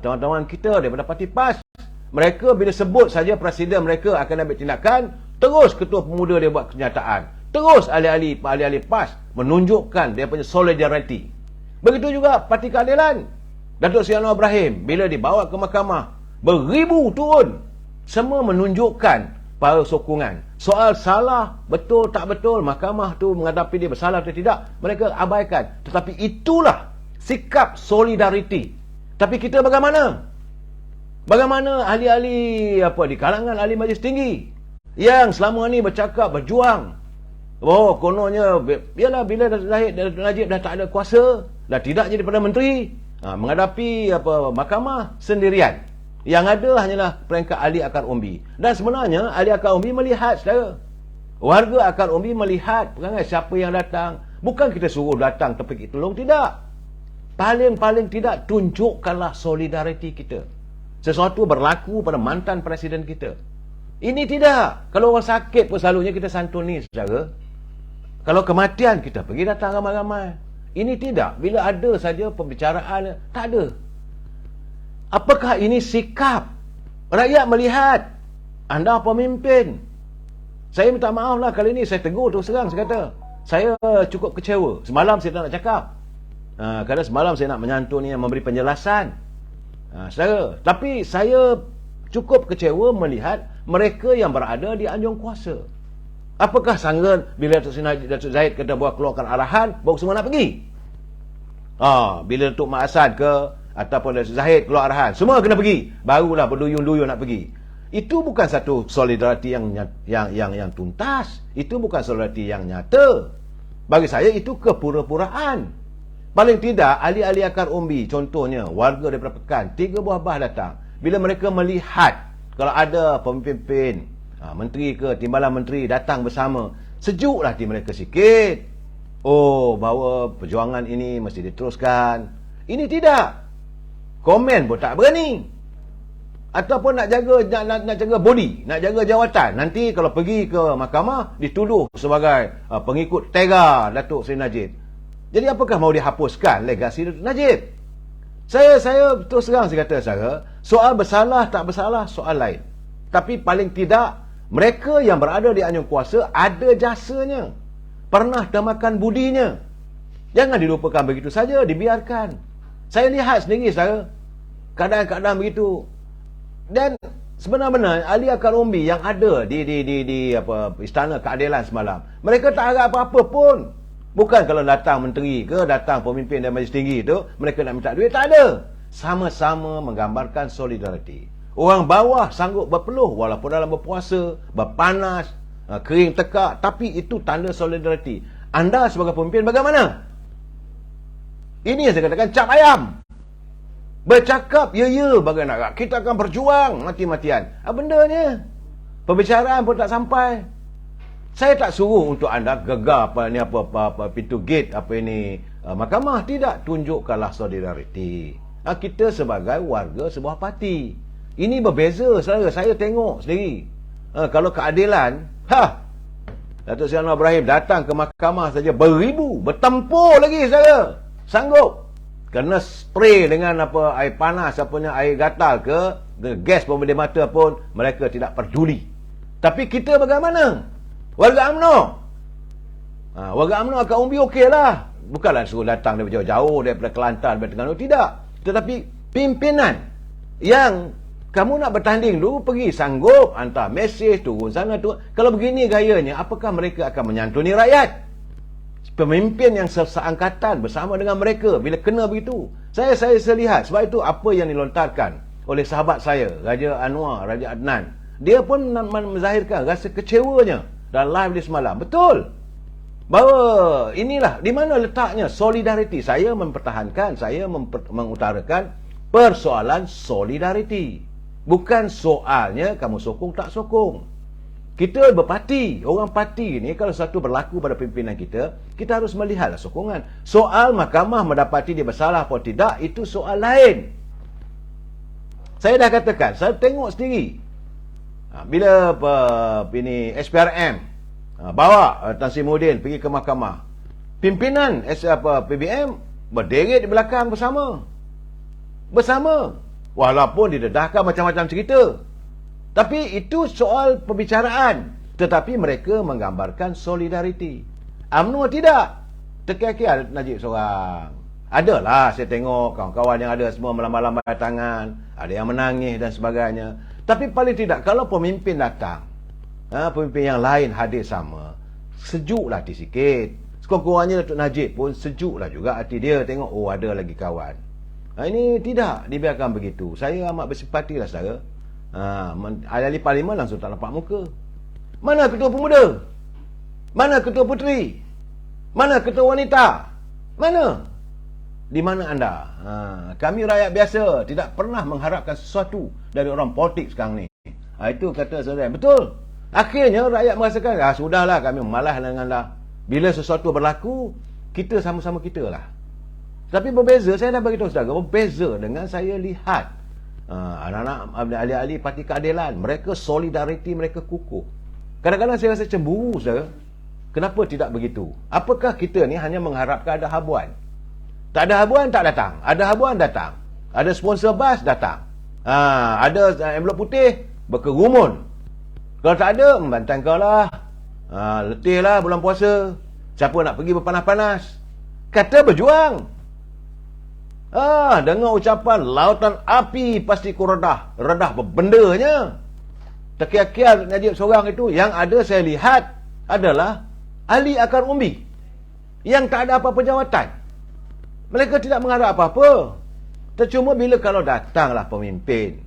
teman-teman kita daripada Parti PAS, mereka bila sebut saja Presiden mereka akan ambil tindakan, terus Ketua Pemuda dia buat kenyataan. Terus ahli-ahli PAS menunjukkan dia punya solidariti. Begitu juga Parti Keadilan. Datuk Seri Anwar Ibrahim, bila dibawa ke mahkamah, beribu turun. Semua menunjukkan para sokongan. Soal salah, betul tak betul, mahkamah tu menghadapi dia bersalah atau tidak, mereka abaikan. Tetapi itulah sikap solidariti. Tapi kita bagaimana? Bagaimana ahli-ahli di kalangan ahli majlis tinggi yang selama ni bercakap, berjuang, oh kononnya biarlah bila Datuk Najib dah tak ada kuasa, dah tidak jadi Perdana Menteri, menghadapi mahkamah sendirian. Yang ada hanyalah peringkat ahli akar umbi. Dan sebenarnya ahli akar umbi melihat, saudara. Warga akar umbi melihat perangai siapa yang datang. Bukan kita suruh datang tepik tolong, tidak. Paling-paling tidak, tunjukkanlah solidariti kita. Sesuatu berlaku pada mantan Presiden kita. Ini tidak. Kalau orang sakit pun selalunya kita santuni, saudara. Kalau kematian, kita pergi datang ramai-ramai. Ini tidak. Bila ada saja pembicaraan, tak ada. Apakah ini sikap? Rakyat melihat anda pemimpin. Saya minta maaf lah kali ini, saya tegur terus terang, saya kata saya cukup kecewa. Semalam saya tak nak cakap, kerana semalam saya nak menyantuni, memberi penjelasan, saudara. Tapi saya cukup kecewa melihat mereka yang berada di anjung kuasa. Apakah sangka bila Datuk Zahid kata buat keluarkan arahan, baru semua nak pergi? Bila Datuk Mak Asad ke ataupun Datuk Zahid keluar arahan, semua kena pergi, barulah berduyun-duyun nak pergi. Itu bukan satu solidariti yang tuntas. Itu bukan solidariti yang nyata. Bagi saya itu kepura-puraan. Paling tidak ahli-ahli akar umbi, contohnya warga daripada Pekan, 3 buah bah datang. Bila mereka melihat kalau ada pemimpin, menteri ke timbalan menteri datang bersama, sejuklah hati mereka sikit. Oh, bahawa perjuangan ini mesti diteruskan. Ini tidak. Komen pun tak berani. Ataupun nak jaga body, nak jaga jawatan. Nanti kalau pergi ke mahkamah, dituduh sebagai pengikut tega Datuk Seri Najib. Jadi apakah mau dihapuskan legasi Datuk Najib? Saya terus terang saya kata, soal bersalah tak bersalah soal lain. Tapi paling tidak mereka yang berada di anjung kuasa ada jasanya, pernah damakan budinya. Jangan dilupakan begitu saja, dibiarkan. Saya lihat sendiri, kadang-kadang begitu. Dan sebenar-benar ahli akar umbi yang ada di Istana Keadilan semalam, mereka tak harap apa-apa pun. Bukan kalau datang menteri ke, datang pemimpin dan majlis tinggi tu, mereka nak minta duit, tak ada. Sama-sama menggambarkan solidariti. Orang bawah sanggup berpeluh walaupun dalam berpuasa, berpanas, kering tekak, tapi itu tanda solidariti. Anda sebagai pemimpin bagaimana? Ini yang saya katakan cap ayam. Bercakap, ya, bagaimana kita akan berjuang mati-matian. Bendanya perbicaraan pun tak sampai. Saya tak suruh untuk anda gegar pintu gate mahkamah. Tidak, tunjukkanlah solidariti. Kita sebagai warga sebuah parti. Ini berbeza, saudara. Saya tengok sendiri. Kalau keadilan, Datuk Seri Anwar Ibrahim datang ke mahkamah saja beribu, bertempur lagi, saudara. Sanggup. Kena spray dengan air panas, air gatal ke, gas pembedih mata pun mereka tidak peduli. Tapi kita bagaimana? Warga UMNO. Warga UMNO akan umbi okeylah. Bukanlah suruh datang dari jauh-jauh, daripada Kelantan, daripada Terengganu, tidak. Tetapi pimpinan yang kamu nak bertanding dulu, pergi sanggup hantar mesej, turun sana tu. Kalau begini gayanya, apakah mereka akan menyantuni rakyat? Pemimpin yang seangkatan bersama dengan mereka, bila kena begitu, saya lihat. Sebab itu apa yang dilontarkan oleh sahabat saya, Raja Anwar, Raja Adnan, Dia pun menzahirkan rasa kecewanya dalam live dia semalam. Betul. Bahawa inilah di mana letaknya solidariti. Saya mempertahankan, saya mengutarakan persoalan solidariti. Bukan soalnya kamu sokong tak sokong. Kita berparti. Orang parti ni kalau satu berlaku pada pimpinan kita, kita harus melihatlah sokongan. Soal mahkamah mendapati dia bersalah atau tidak, itu soal lain. Saya dah katakan, saya tengok sendiri. Bila ini SPRM bawa Tan Sri Muhyiddin pergi ke mahkamah, pimpinan PBM berderet di belakang bersama. Walaupun didedahkan macam-macam cerita. Tapi itu soal perbicaraan. Tetapi mereka menggambarkan solidariti. UMNO tidak. Terkira-kira Najib seorang. Adalah saya tengok kawan-kawan yang ada semua melambai-lambai tangan. Ada yang menangis dan sebagainya. Tapi paling tidak, kalau pemimpin datang, pemimpin yang lain hadir sama, sejuklah hati sikit. Sekurang-kurangnya Datuk Najib pun sejuklah juga hati dia. Tengok, oh ada lagi kawan. Ini tidak dibiarkan begitu. Saya amat bersimpatilah saudara. Ahli parlimen langsung tak nampak muka. Mana ketua pemuda? Mana ketua puteri? Mana ketua wanita? Mana? Di mana anda? Kami rakyat biasa tidak pernah mengharapkan sesuatu dari orang politik sekarang ni. Itu kata saudara. Betul. Akhirnya rakyat merasakan, sudahlah kami malas dengan anda. Bila sesuatu berlaku, kita sama-sama kita lah. Tapi berbeza, saya dah beritahu saudara, berbeza dengan saya lihat anak-anak ahli-ahli parti keadilan. Mereka solidariti, mereka kukuh. Kadang-kadang saya rasa cemburu saudara. Kenapa tidak begitu? Apakah kita ni hanya mengharapkan ada habuan? Tak ada habuan, tak datang. Ada habuan, datang. Ada sponsor bas, datang. Ada envelope putih, berkerumun. Kalau tak ada, bantai kau lah. Letih lah bulan puasa. Siapa nak pergi berpanas-panas? Kata berjuang. Dengan ucapan lautan api pasti ku redah. Redah berbendanya. Terkial-kial Najib seorang itu, yang ada saya lihat adalah ahli akar umbi yang tak ada apa-apa jawatan. Mereka tidak mengharap apa-apa. Tercuma bila kalau datanglah pemimpin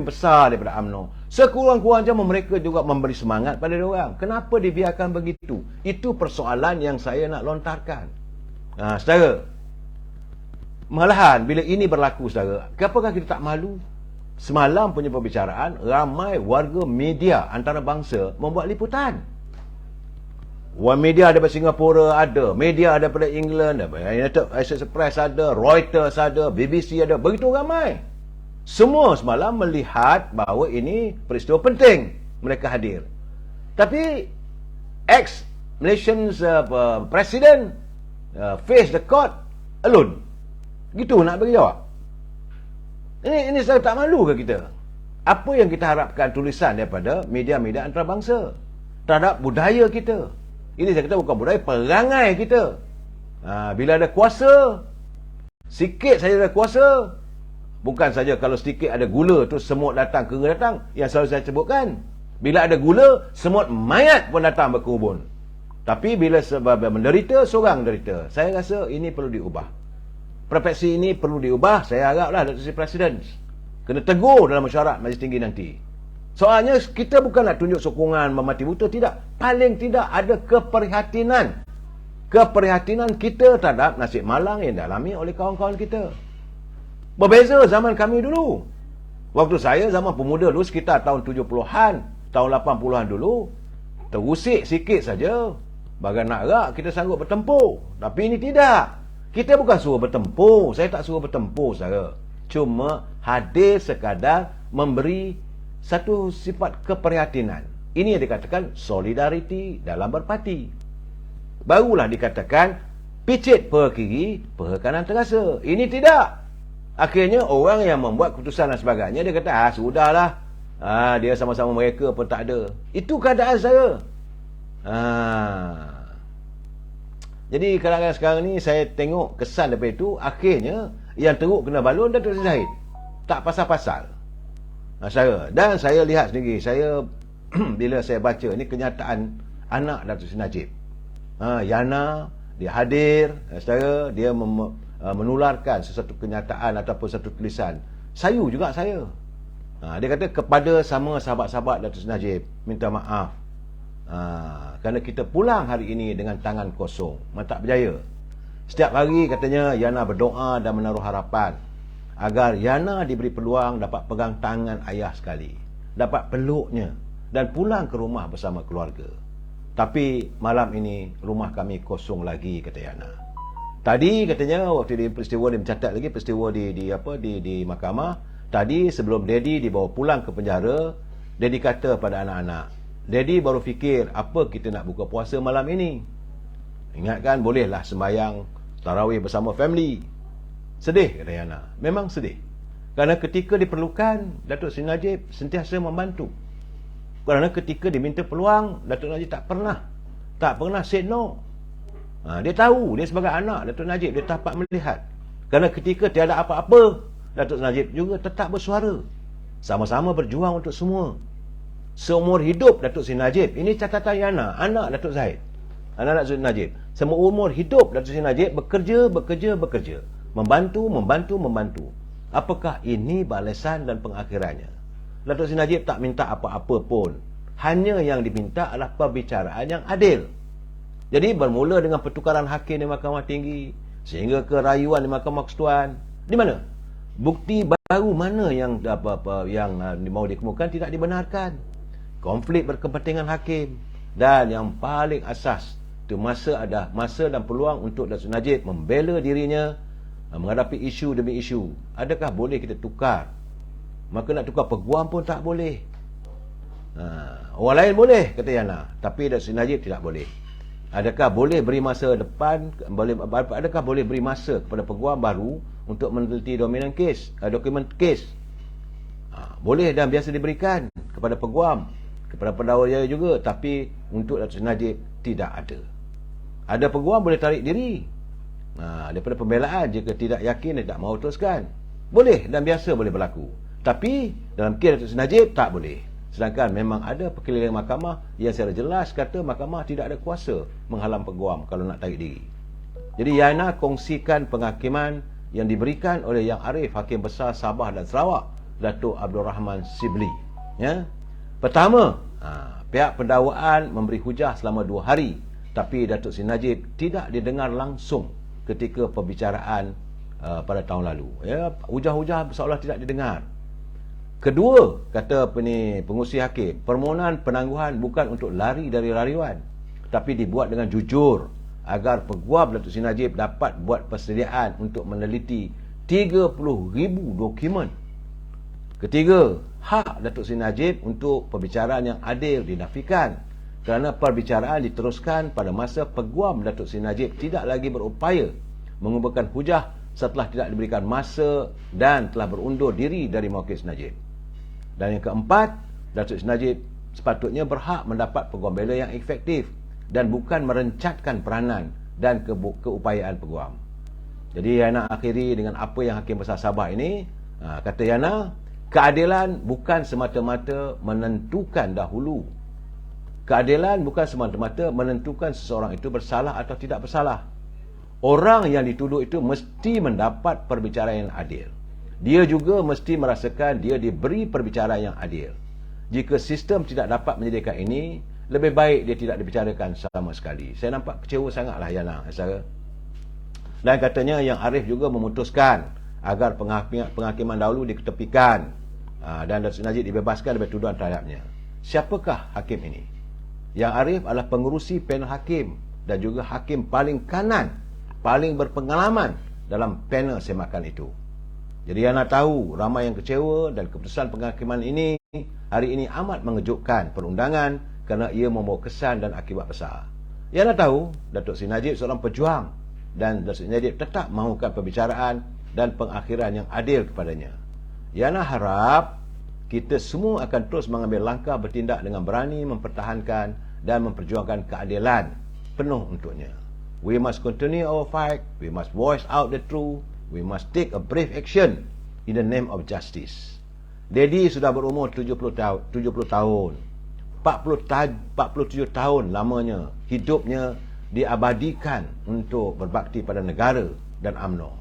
besar daripada UMNO, sekurang-kurangnya mereka juga memberi semangat pada diorang. Kenapa dibiarkan begitu? Itu persoalan yang saya nak lontarkan. Saudara, malahan bila ini berlaku saudara, apakah kita tak malu? Semalam punya perbicaraan, ramai warga media antarabangsa membuat liputan. Media daripada Singapura ada, media daripada England, United Express ada, Reuters ada, BBC ada, begitu ramai. Semua semalam melihat bahawa ini peristiwa penting, mereka hadir. Tapi ex-Malaysian President face the court alone. Gitu nak bagi jawab. Ini saya tak malu ke kita? Apa yang kita harapkan tulisan daripada media-media antarabangsa terhadap budaya kita? Ini saya kata bukan budaya, perangai kita. Bila ada kuasa, sikit saja ada kuasa, bukan saja kalau sedikit ada gula tu semut datang, kera datang, yang selalu saya sebutkan. Bila ada gula, semut mayat pun datang berkerubun. Tapi bila sebab menderita, seorang menderita. Saya rasa ini perlu diubah. Persepsi ini perlu diubah. Saya haraplah Datuk Seri Presiden kena tegur dalam mesyuarat Majlis Tinggi nanti. Soalnya kita bukan nak tunjuk sokongan memati buta, tidak. Paling tidak ada keprihatinan. Keprihatinan kita terhadap nasib malang yang dialami oleh kawan-kawan kita. Berbeza zaman kami dulu. Waktu saya zaman pemuda dulu sekitar tahun 70-an, tahun 80-an dulu, terusik sikit saja. Bagai nak rak kita sanggup bertempur. Tapi ini tidak. Kita bukan suruh bertempur. Saya tak suruh bertempur saudara. Cuma hadir sekadar memberi satu sifat keprihatinan. Ini yang dikatakan solidariti dalam berparti. Barulah dikatakan picit per kiri, per kanan terasa. Ini tidak. Akhirnya orang yang membuat keputusan dan sebagainya, dia kata, sudahlah. Dia sama-sama mereka pun tak ada. Itu keadaan saya. Jadi kadang-kadang sekarang ni saya tengok kesan daripada itu, akhirnya yang teruk kena balun Datuk Seri Zahid. Tak pasal-pasal. Dan saya lihat sendiri, saya bila saya baca ni kenyataan anak Datuk Seri Najib. Yana, dia hadir, dia menularkan sesuatu kenyataan ataupun satu tulisan. Sayu juga saya. Dia kata kepada sama sahabat-sahabat Datuk Seri Najib, minta maaf kerana kita pulang hari ini dengan tangan kosong, tak berjaya. Setiap hari katanya Yana berdoa dan menaruh harapan agar Yana diberi peluang dapat pegang tangan ayah sekali, dapat peluknya dan pulang ke rumah bersama keluarga. Tapi malam ini rumah kami kosong lagi, kata Yana. Tadi katanya waktu dia peristiwa, dia mencatat lagi peristiwa di mahkamah. Tadi sebelum Daddy dibawa pulang ke penjara, Daddy kata pada anak-anak, Daddy baru fikir apa kita nak buka puasa malam ini. Ingatkan bolehlah sembahyang tarawih bersama family. Sedih, kata Yana. Memang sedih. Kerana ketika diperlukan, Datuk Seri Najib sentiasa membantu. Kerana ketika diminta peluang, Datuk Najib tak pernah say no. Dia tahu, dia sebagai anak Datuk Najib, dia dapat melihat. Kerana ketika tiada apa-apa, Datuk Najib juga tetap bersuara. Sama-sama berjuang untuk semua. Seumur hidup Datuk Seri Najib, ini catatan Yana, anak Datuk Zahid, anak Datuk Seri Najib. Semua umur hidup Datuk Seri Najib bekerja. Membantu. Apakah ini balasan dan pengakhirannya? Datuk Seri Najib tak minta apa-apa pun. Hanya yang diminta adalah perbicaraan yang adil. Jadi bermula dengan pertukaran hakim di Mahkamah Tinggi sehingga ke rayuan di Mahkamah Persekutuan. Di mana? Bukti baru mana yang mau dikemukakan tidak dibenarkan. Konflik berkepentingan hakim. Dan yang paling asas, itu masa dan peluang untuk Datuk Seri Najib membela dirinya menghadapi isu demi isu. Adakah boleh kita tukar? Maka nak tukar peguam pun tak boleh. Orang lain boleh, kata Yana, tapi Datuk Seri Najib tidak boleh. Adakah boleh beri masa depan, adakah boleh beri masa kepada peguam baru untuk meneliti dokumen kes? Boleh dan biasa diberikan kepada peguam, kepada pendakwa jaya juga, tapi untuk Datuk Seri Najib tidak ada. Ada peguam boleh tarik diri daripada pembelaan jika tidak yakin dan tidak mahu teruskan. Boleh dan biasa boleh berlaku. Tapi dalam kes Datuk Seri Najib tak boleh. Sedangkan memang ada perkeliling mahkamah yang secara jelas kata mahkamah tidak ada kuasa menghalang peguam kalau nak tarik diri. Jadi Yana kongsikan penghakiman yang diberikan oleh Yang Arif, Hakim Besar Sabah dan Sarawak, Datuk Abdul Rahman Sibli. Pertama, pihak pendakwaan memberi hujah selama 2 hari, tapi Datuk Seri Najib tidak didengar langsung ketika perbicaraan pada tahun lalu. Hujah-hujah seolah tidak didengar. Kedua, kata pengurusi hakim, permohonan penangguhan bukan untuk lari dari rayuan, tapi dibuat dengan jujur agar peguam Datuk Seri Najib dapat buat persediaan untuk meneliti 30,000 dokumen. Ketiga, hak Datuk Seri Najib untuk perbicaraan yang adil dinafikan kerana perbicaraan diteruskan pada masa peguam Datuk Seri Najib tidak lagi berupaya mengumpulkan hujah setelah tidak diberikan masa dan telah berundur diri dari Mawakil Seri Najib. Dan yang keempat, Datuk Seri Najib sepatutnya berhak mendapat peguam bela yang efektif dan bukan merencatkan peranan dan keupayaan peguam. Jadi Yana akhiri dengan apa yang Hakim Besar Sabah ini kata Yana, keadilan bukan semata-mata menentukan dahulu. Keadilan bukan semata-mata menentukan seseorang itu bersalah atau tidak bersalah. Orang yang dituduh itu mesti mendapat perbicaraan yang adil. Dia juga mesti merasakan dia diberi perbicaraan yang adil. Jika sistem tidak dapat menyediakan ini, lebih baik dia tidak dibicarakan sama sekali. Saya nampak kecewa sangatlah Yana, saudara. Dan katanya Yang Arif juga memutuskan agar penghakiman dahulu diketepikan dan Datuk Seri Najib dibebaskan dari tuduhan terhadapnya. Siapakah hakim ini? Yang Arif adalah pengerusi panel hakim dan juga hakim paling kanan, paling berpengalaman dalam panel semakan itu. Jadi Yana tahu ramai yang kecewa dan keputusan penghakiman ini hari ini amat mengejutkan perundangan kerana ia membawa kesan dan akibat besar. Yana tahu Datuk Seri Najib seorang pejuang dan Datuk Seri Najib tetap mahukan perbicaraan dan pengakhiran yang adil kepadanya. Yana harap kita semua akan terus mengambil langkah bertindak dengan berani mempertahankan dan memperjuangkan keadilan penuh untuknya. We must continue our fight, we must voice out the truth, we must take a brave action in the name of justice. Daddy sudah berumur 70 tahun. 47 tahun lamanya hidupnya diabadikan untuk berbakti pada negara dan UMNO.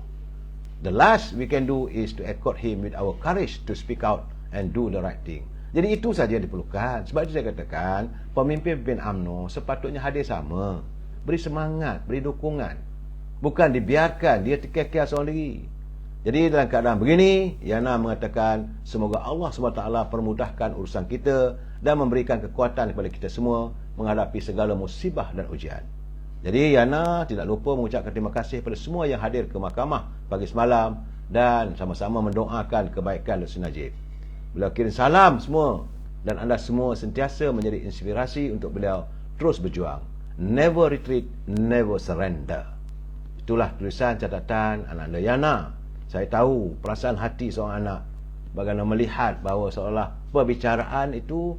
The last we can do is to accord him with our courage to speak out and do the right thing. Jadi itu saja yang diperlukan. Sebab itu saya katakan, pemimpin-pemimpin UMNO sepatutnya hadir sama, beri semangat, beri dukungan, bukan dibiarkan dia terkias-kias seorang diri. Jadi dalam keadaan begini, Yana mengatakan semoga Allah SWT permudahkan urusan kita dan memberikan kekuatan kepada kita semua menghadapi segala musibah dan ujian. Jadi Yana tidak lupa mengucapkan terima kasih kepada semua yang hadir ke mahkamah pagi semalam dan sama-sama mendoakan kebaikan Dr. Najib. Beliau kirim salam semua dan anda semua sentiasa menjadi inspirasi untuk beliau terus berjuang. Never retreat, never surrender. Itulah tulisan catatan anak anda Yana. Saya tahu perasaan hati seorang anak bagaimana melihat bahawa seolah perbicaraan itu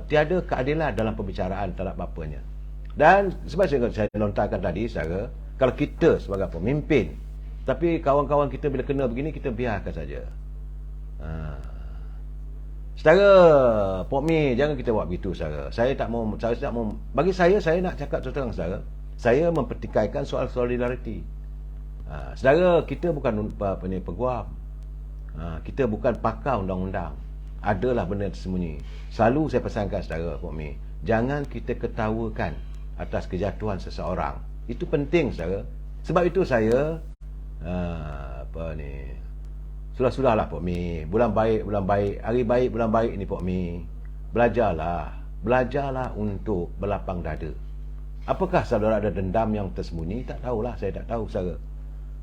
tiada keadilan dalam perbicaraan terhadap bapanya. Dan sebab saya lontarkan tadi, saudara, kalau kita sebagai pemimpin, tapi kawan-kawan kita bila kena begini, kita biarkan saja. Saudara, Pok Mi, jangan kita buat begitu, saudara. Saya tak mau, bagi saya nak cakap terus-terang, saudara. Saya mempertikaikan soal solidariti. Saudara, kita bukan peguam. Kita bukan pakar undang-undang. Adalah benda tersembunyi. Selalu saya pesankan saudara, Pok Mi, jangan kita ketawakan atas kejatuhan seseorang. Itu penting, saudara. Sebab itu saya Sudahlah Pok Mi. Bulan baik, hari baik, bulan baik ni Pok Mi. Belajarlah untuk berlapang dada. Apakah saudara ada dendam yang tersembunyi? Tak tahulah, saya tak tahu, saudara.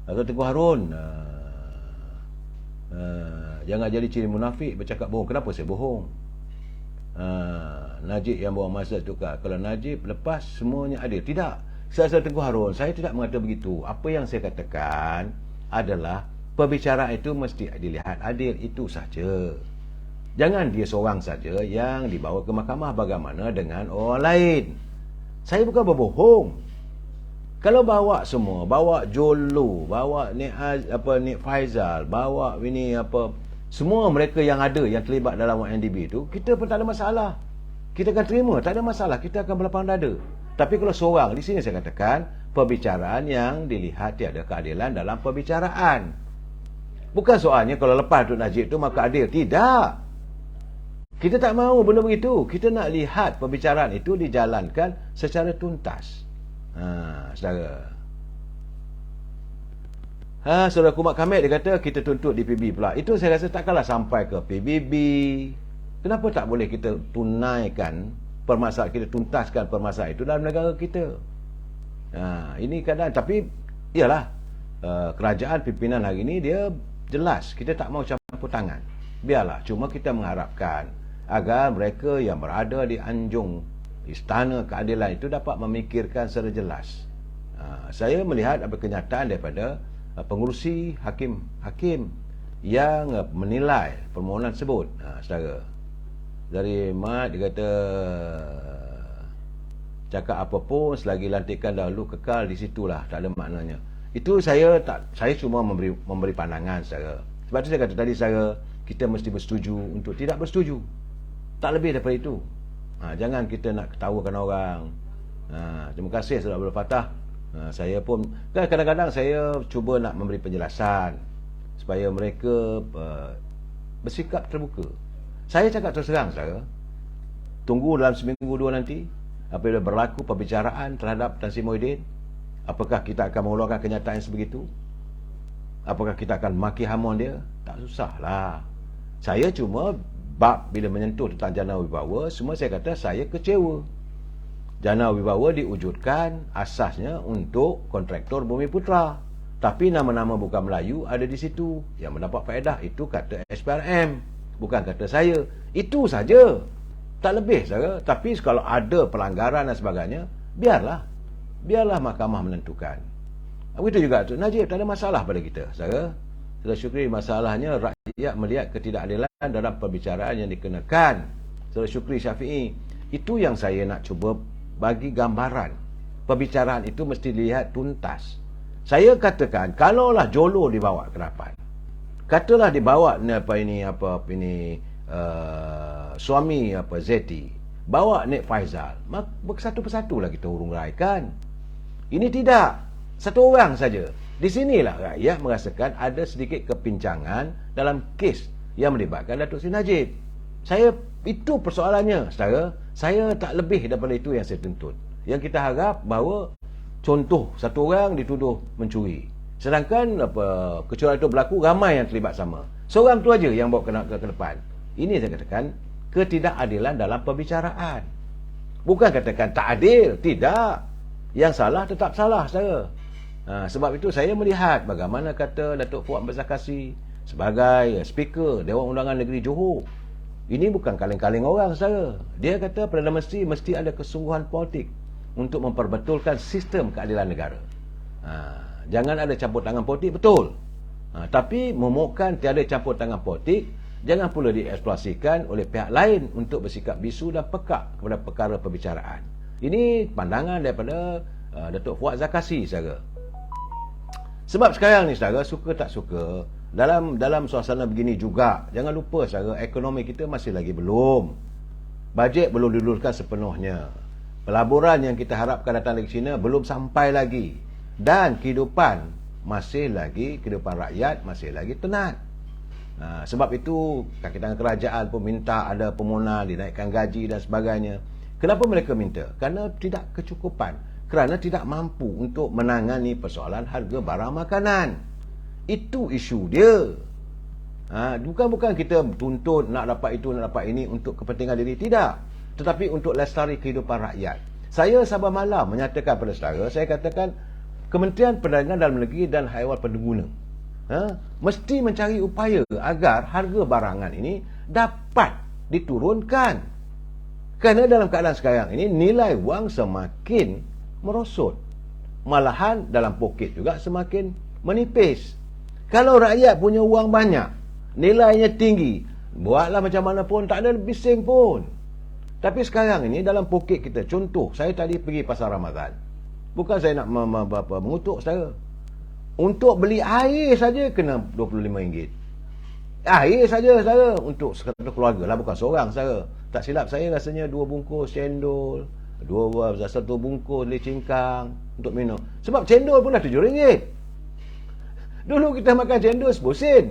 Atau Tengku Harun, jangan jadi ciri munafik bercakap bohong. Kenapa saya bohong? Najib yang bawa masa tukar. Kalau Najib lepas semuanya adil. Tidak. Saya Tengku Harun, saya tidak mengatakan begitu. Apa yang saya katakan adalah perbicaraan itu mesti dilihat adil, itu saja. Jangan dia seorang saja yang dibawa ke mahkamah. Bagaimana dengan orang lain? Saya bukan berbohong. Kalau bawa semua, bawa Jolo, bawa Nik Faizal, bawa ini semua mereka yang ada yang terlibat dalam YNDB itu, kita pun tak ada masalah. Kita akan terima, tak ada masalah, kita akan berlapang dada. Tapi kalau seorang, di sini saya katakan perbicaraan yang dilihat tiada keadilan dalam perbicaraan. Bukan soalnya kalau lepas Dr. Najib itu maka adil. Tidak. Kita tak mahu benda begitu. Kita nak lihat perbicaraan itu dijalankan secara tuntas. Saudara. Saudara Kumat Kamil dia kata kita tuntut DPB pula. Itu saya rasa takkanlah sampai ke PBB. Kenapa tak boleh kita tunaikan permasalahan, kita tuntaskan permasalahan itu dalam negara kita? Ini keadaan. Tapi iyalah, kerajaan pimpinan hari ini dia jelas kita tak mau campur tangan. Biarlah, cuma kita mengharapkan agar mereka yang berada di anjung istana keadilan itu dapat memikirkan secara jelas. Saya melihat ada kenyataan daripada pengurusi hakim yang menilai permohonan tersebut. Saudara, dari Mat dia kata cakap apa pun selagi lantikan dahulu kekal di situlah, tak ada maknanya. Itu saya cuma memberi pandangan, saudara. Sebab itu saya kata tadi, saudara, kita mesti bersetuju untuk tidak bersetuju. Tak lebih daripada itu. Jangan kita nak ketawakan orang. Terima kasih Saudara Abdul Fattah. Saya pun kadang-kadang saya cuba nak memberi penjelasan supaya mereka bersikap terbuka. Saya cakap terus terang, saudara, tunggu dalam seminggu dua nanti apabila berlaku perbicaraan terhadap Tan Sri Muhyiddin, apakah kita akan mengeluarkan kenyataan sebegitu? Apakah kita akan maki hamun dia? Tak susahlah. Saya cuma bab bila menyentuh tentang jana wibawa, semua saya kata saya kecewa. Jana wibawa diwujudkan asasnya untuk kontraktor Bumi Putra. Tapi nama-nama bukan Melayu ada di situ. Yang mendapat faedah itu kata SPRM, bukan kata saya. Itu saja. Tak lebih, saudara. Tapi kalau ada pelanggaran dan sebagainya, biarlah mahkamah menentukan. Begitu juga Dr. Najib, tak ada masalah pada kita, saudara. Saudara Syukri, masalahnya rakyat melihat ketidakadilan dalam perbicaraan yang dikenakan. Saudara Syukri Syafi'i, itu yang saya nak cuba bagi gambaran. Perbicaraan itu mesti dilihat tuntas. Saya katakan, kalaulah Jolo dibawa ke rapat, katalah dibawa suami Zeti, bawa Nik Faizal, satu persatulah kita urung raikan. Ini tidak, satu orang saja. Di sinilah rakyat merasakan ada sedikit kepincangan dalam kes yang melibatkan Datuk Seri Najib. Itu persoalannya, saudara. Saya tak lebih daripada itu yang saya tuntut. Yang kita harap bahawa contoh satu orang dituduh mencuri. Sedangkan kecuali itu berlaku, ramai yang terlibat sama. Seorang tu aja yang bawa ke depan. Ini saya katakan ketidakadilan dalam perbicaraan. Bukan katakan tak adil, tidak. Yang salah tetap salah, saudara. Sebab itu saya melihat bagaimana kata Datuk Fuad Bezakasi sebagai speaker Dewan Undangan Negeri Johor. Ini bukan kaleng-kaleng orang, saudara. Dia kata Perdana Menteri mesti ada kesungguhan politik untuk memperbetulkan sistem keadilan negara. Jangan ada campur tangan politik, betul. Tapi memuatkan tiada campur tangan politik, jangan pula dieksploitasikan oleh pihak lain untuk bersikap bisu dan pekak kepada perkara perbicaraan. Ini pandangan daripada Datuk Fuad Zakasi, saudara. Sebab sekarang ni, saudara, suka tak suka, dalam suasana begini juga, jangan lupa, saudara, ekonomi kita masih lagi belum. Bajet belum diluluskan sepenuhnya. Pelaburan yang kita harapkan datang dari China belum sampai lagi. Dan kehidupan rakyat masih lagi tenat. Sebab itu kaki-tangan kerajaan pun minta ada permohonan, dinaikkan gaji dan sebagainya. Kenapa mereka minta? Kerana tidak kecukupan. Kerana tidak mampu untuk menangani persoalan harga barang makanan. Itu isu dia. Bukan kita tuntut nak dapat itu, nak dapat ini untuk kepentingan diri. Tidak. Tetapi untuk lestari kehidupan rakyat. Saya sabar malam menyatakan pada saudara, saya katakan Kementerian Perdagangan Dalam Negeri dan Haiwan Pengguna mesti mencari upaya agar harga barangan ini dapat diturunkan. Kerana dalam keadaan sekarang ini nilai wang semakin merosot. Malahan dalam poket juga semakin menipis. Kalau rakyat punya wang banyak, nilainya tinggi, buatlah macam mana pun tak ada bising pun. Tapi sekarang ini dalam poket kita, contoh, saya tadi pergi pasar Ramadan. Bukan saya nak mengutuk saudara. Untuk beli air saja kena RM25. Air saja, saudara, untuk satu keluarga lah, bukan seorang, saudara. Tak silap saya rasanya 2 bungkus cendol, 1 bungkus lecingkang untuk minum. Sebab cendol pun dah RM7. Dulu kita makan cendol 10 sen.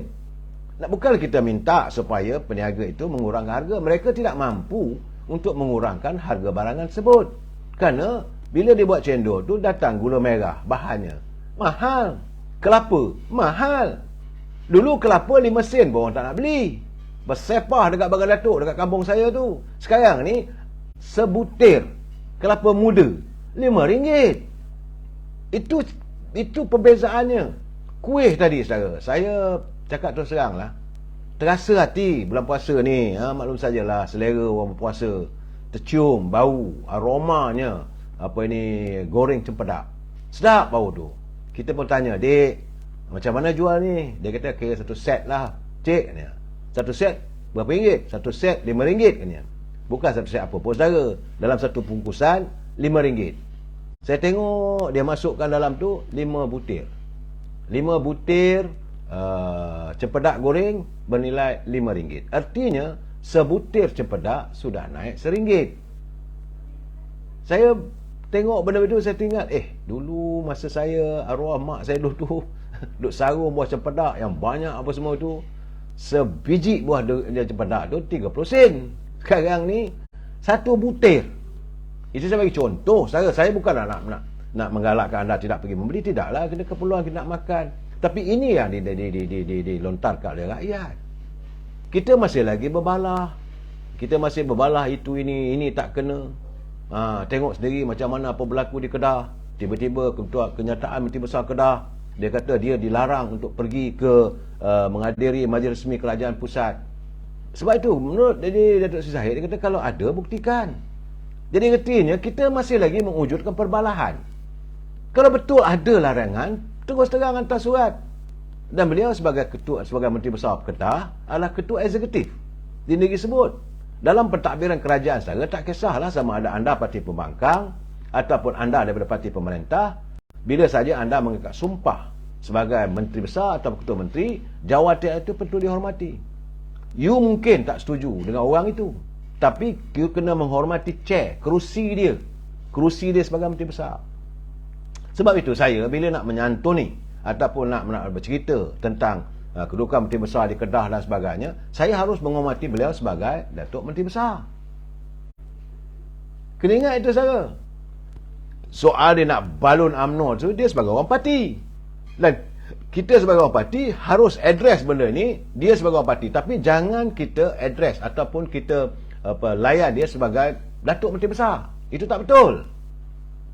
Bukan kita minta supaya peniaga itu mengurangkan harga. Mereka tidak mampu untuk mengurangkan harga barangan tersebut. Kerana bila dia buat cendol tu datang gula merah, bahannya mahal. Kelapa mahal. Dulu kelapa 5 sen pun orang tak nak beli. Bersepah dekat Bagan Datuk, dekat kampung saya tu. Sekarang ni sebutir kelapa muda RM5. Itu perbezaannya. Kuih tadi, saudara, saya cakap terus terang lah, terasa hati bulan puasa ni. Maklum sajalah, selera orang berpuasa, tercium bau aromanya goreng cempedak. Sedap bau tu. Kita pun tanya, "Dek, macam mana jual ni?" Dia kata, "Kira satu set lah, cik." Satu set berapa ringgit? Satu set RM5 katanya. Bukan satu set apa pun, saudara. Dalam satu bungkusan RM5. Saya tengok dia masukkan dalam tu 5 butir. 5 butir cempedak goreng bernilai RM5. Artinya sebutir cempedak sudah naik RM1. Saya tengok benda itu, saya teringat, dulu masa saya, arwah mak saya dulu tu duk sarung buah cempedak yang banyak apa semua tu, sebiji buah cempedak tu 30 sen. Sekarang ni 1 butir. Itu saya bagi contoh. Saya bukan nak menggalakkan anda tidak pergi membeli, tidaklah. Kita keperluan kita nak makan. Tapi ini yang dilontarkan oleh rakyat. Kita masih lagi berbalah. Kita masih berbalah itu ini tak kena. Tengok sendiri macam mana apa berlaku di Kedah. Tiba-tiba Ketua Kenyataan Menteri Besar Kedah, dia kata dia dilarang untuk pergi ke menghadiri majlis resmi kerajaan pusat. Sebab itu menurut Datuk Seri Zahid, dia kata kalau ada buktikan. Jadi artinya kita masih lagi mewujudkan perbalahan. Kalau betul ada larangan, terus terang hantar surat. Dan beliau sebagai Menteri Besar Kedah adalah ketua eksekutif di negeri sebut. Dalam pentadbiran kerajaan sahaja, tak kisahlah sama ada anda parti pembangkang ataupun anda daripada parti pemerintah, bila saja anda mengikat sumpah sebagai Menteri Besar atau Ketua Menteri, jawatan itu perlu dihormati. You mungkin tak setuju dengan orang itu, tapi you kena menghormati chair, kerusi dia sebagai Menteri Besar. Sebab itu saya bila nak menyantuni ataupun nak bercerita tentang kedudukan Menteri Besar di Kedah dan sebagainya, saya harus menghormati beliau sebagai Datuk Menteri Besar. Kena ingat itu saja. Soal dia nak balun UMNO tu, dia sebagai orang parti. Dan kita sebagai orang parti harus address benda ni, dia sebagai orang parti. Tapi jangan kita address ataupun kita layan dia sebagai Datuk Menteri Besar. Itu tak betul.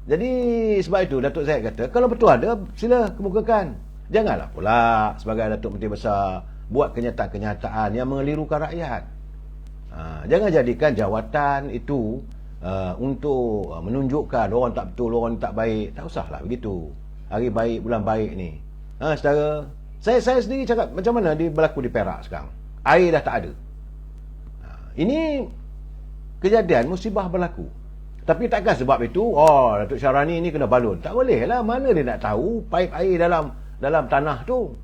Jadi sebab itu Datuk Zahid kata, kalau betul ada, sila kemukakan. Janganlah pula sebagai Datuk Menteri Besar buat kenyataan-kenyataan yang mengelirukan rakyat. Jangan jadikan jawatan itu untuk menunjukkan orang tak betul, orang tak baik. Tak usahlah begitu. Hari baik, bulan baik ni. Saudara, saya sendiri cakap macam mana dia berlaku di Perak sekarang. Air dah tak ada. Ini kejadian musibah berlaku. Tapi takkan sebab itu, Datuk Syarani ni kena balun. Tak boleh lah. Mana dia nak tahu paip air dalam tanah tu.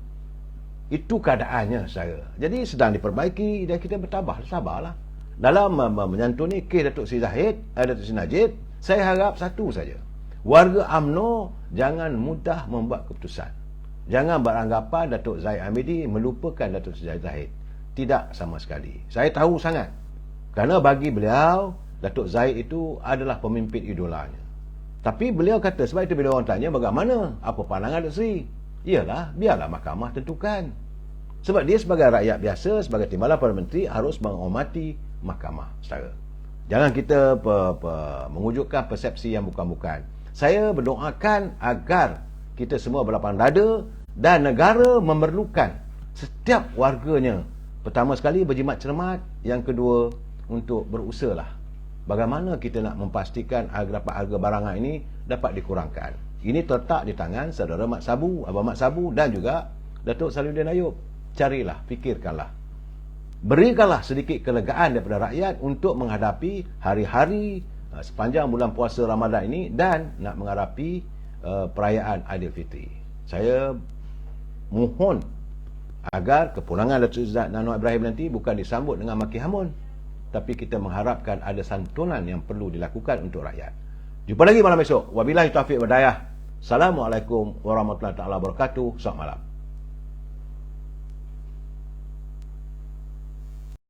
Itu keadaannya saya. Jadi sedang diperbaiki dan kita bertabah. Sabarlah. Dalam menyantuni kes Datuk Seri Zahid, Datuk Seri Najib, saya harap satu saja. Warga UMNO jangan mudah membuat keputusan. Jangan beranggapan Datuk Zahid Hamidi melupakan Datuk Seri Zahid. Tidak sama sekali. Saya tahu sangat. Kerana bagi beliau, Datuk Zahid itu adalah pemimpin idolanya. Tapi beliau kata, sebab itu bila orang tanya bagaimana, apa pandangan Datuk Seri? Iyalah, biarlah mahkamah tentukan. Sebab dia sebagai rakyat biasa, sebagai timbalan Perdana Menteri harus menghormati mahkamah, saudara. Jangan kita mewujudkan persepsi yang bukan-bukan. Saya berdoakan agar kita semua berlapang dada dan negara memerlukan setiap warganya. Pertama sekali berjimat cermat, yang kedua untuk berusahalah bagaimana kita nak memastikan harga barangan ini dapat dikurangkan. Ini terletak di tangan saudara Mat Sabu, Abang Mat Sabu dan juga Datuk Salihuddin Ayub. Carilah, fikirkanlah. Berikanlah sedikit kelegaan daripada rakyat untuk menghadapi hari-hari sepanjang bulan puasa Ramadan ini dan nak menghadapi perayaan Aidilfitri. Saya mohon agar kepulangan Datuk Izzat dan Anwar Ibrahim nanti bukan disambut dengan maki hamun, tapi kita mengharapkan ada santunan yang perlu dilakukan untuk rakyat. Jumpa lagi malam esok. Wabillahi taufiq wal hidayah. Assalamualaikum warahmatullahi wabarakatuh. Selamat malam.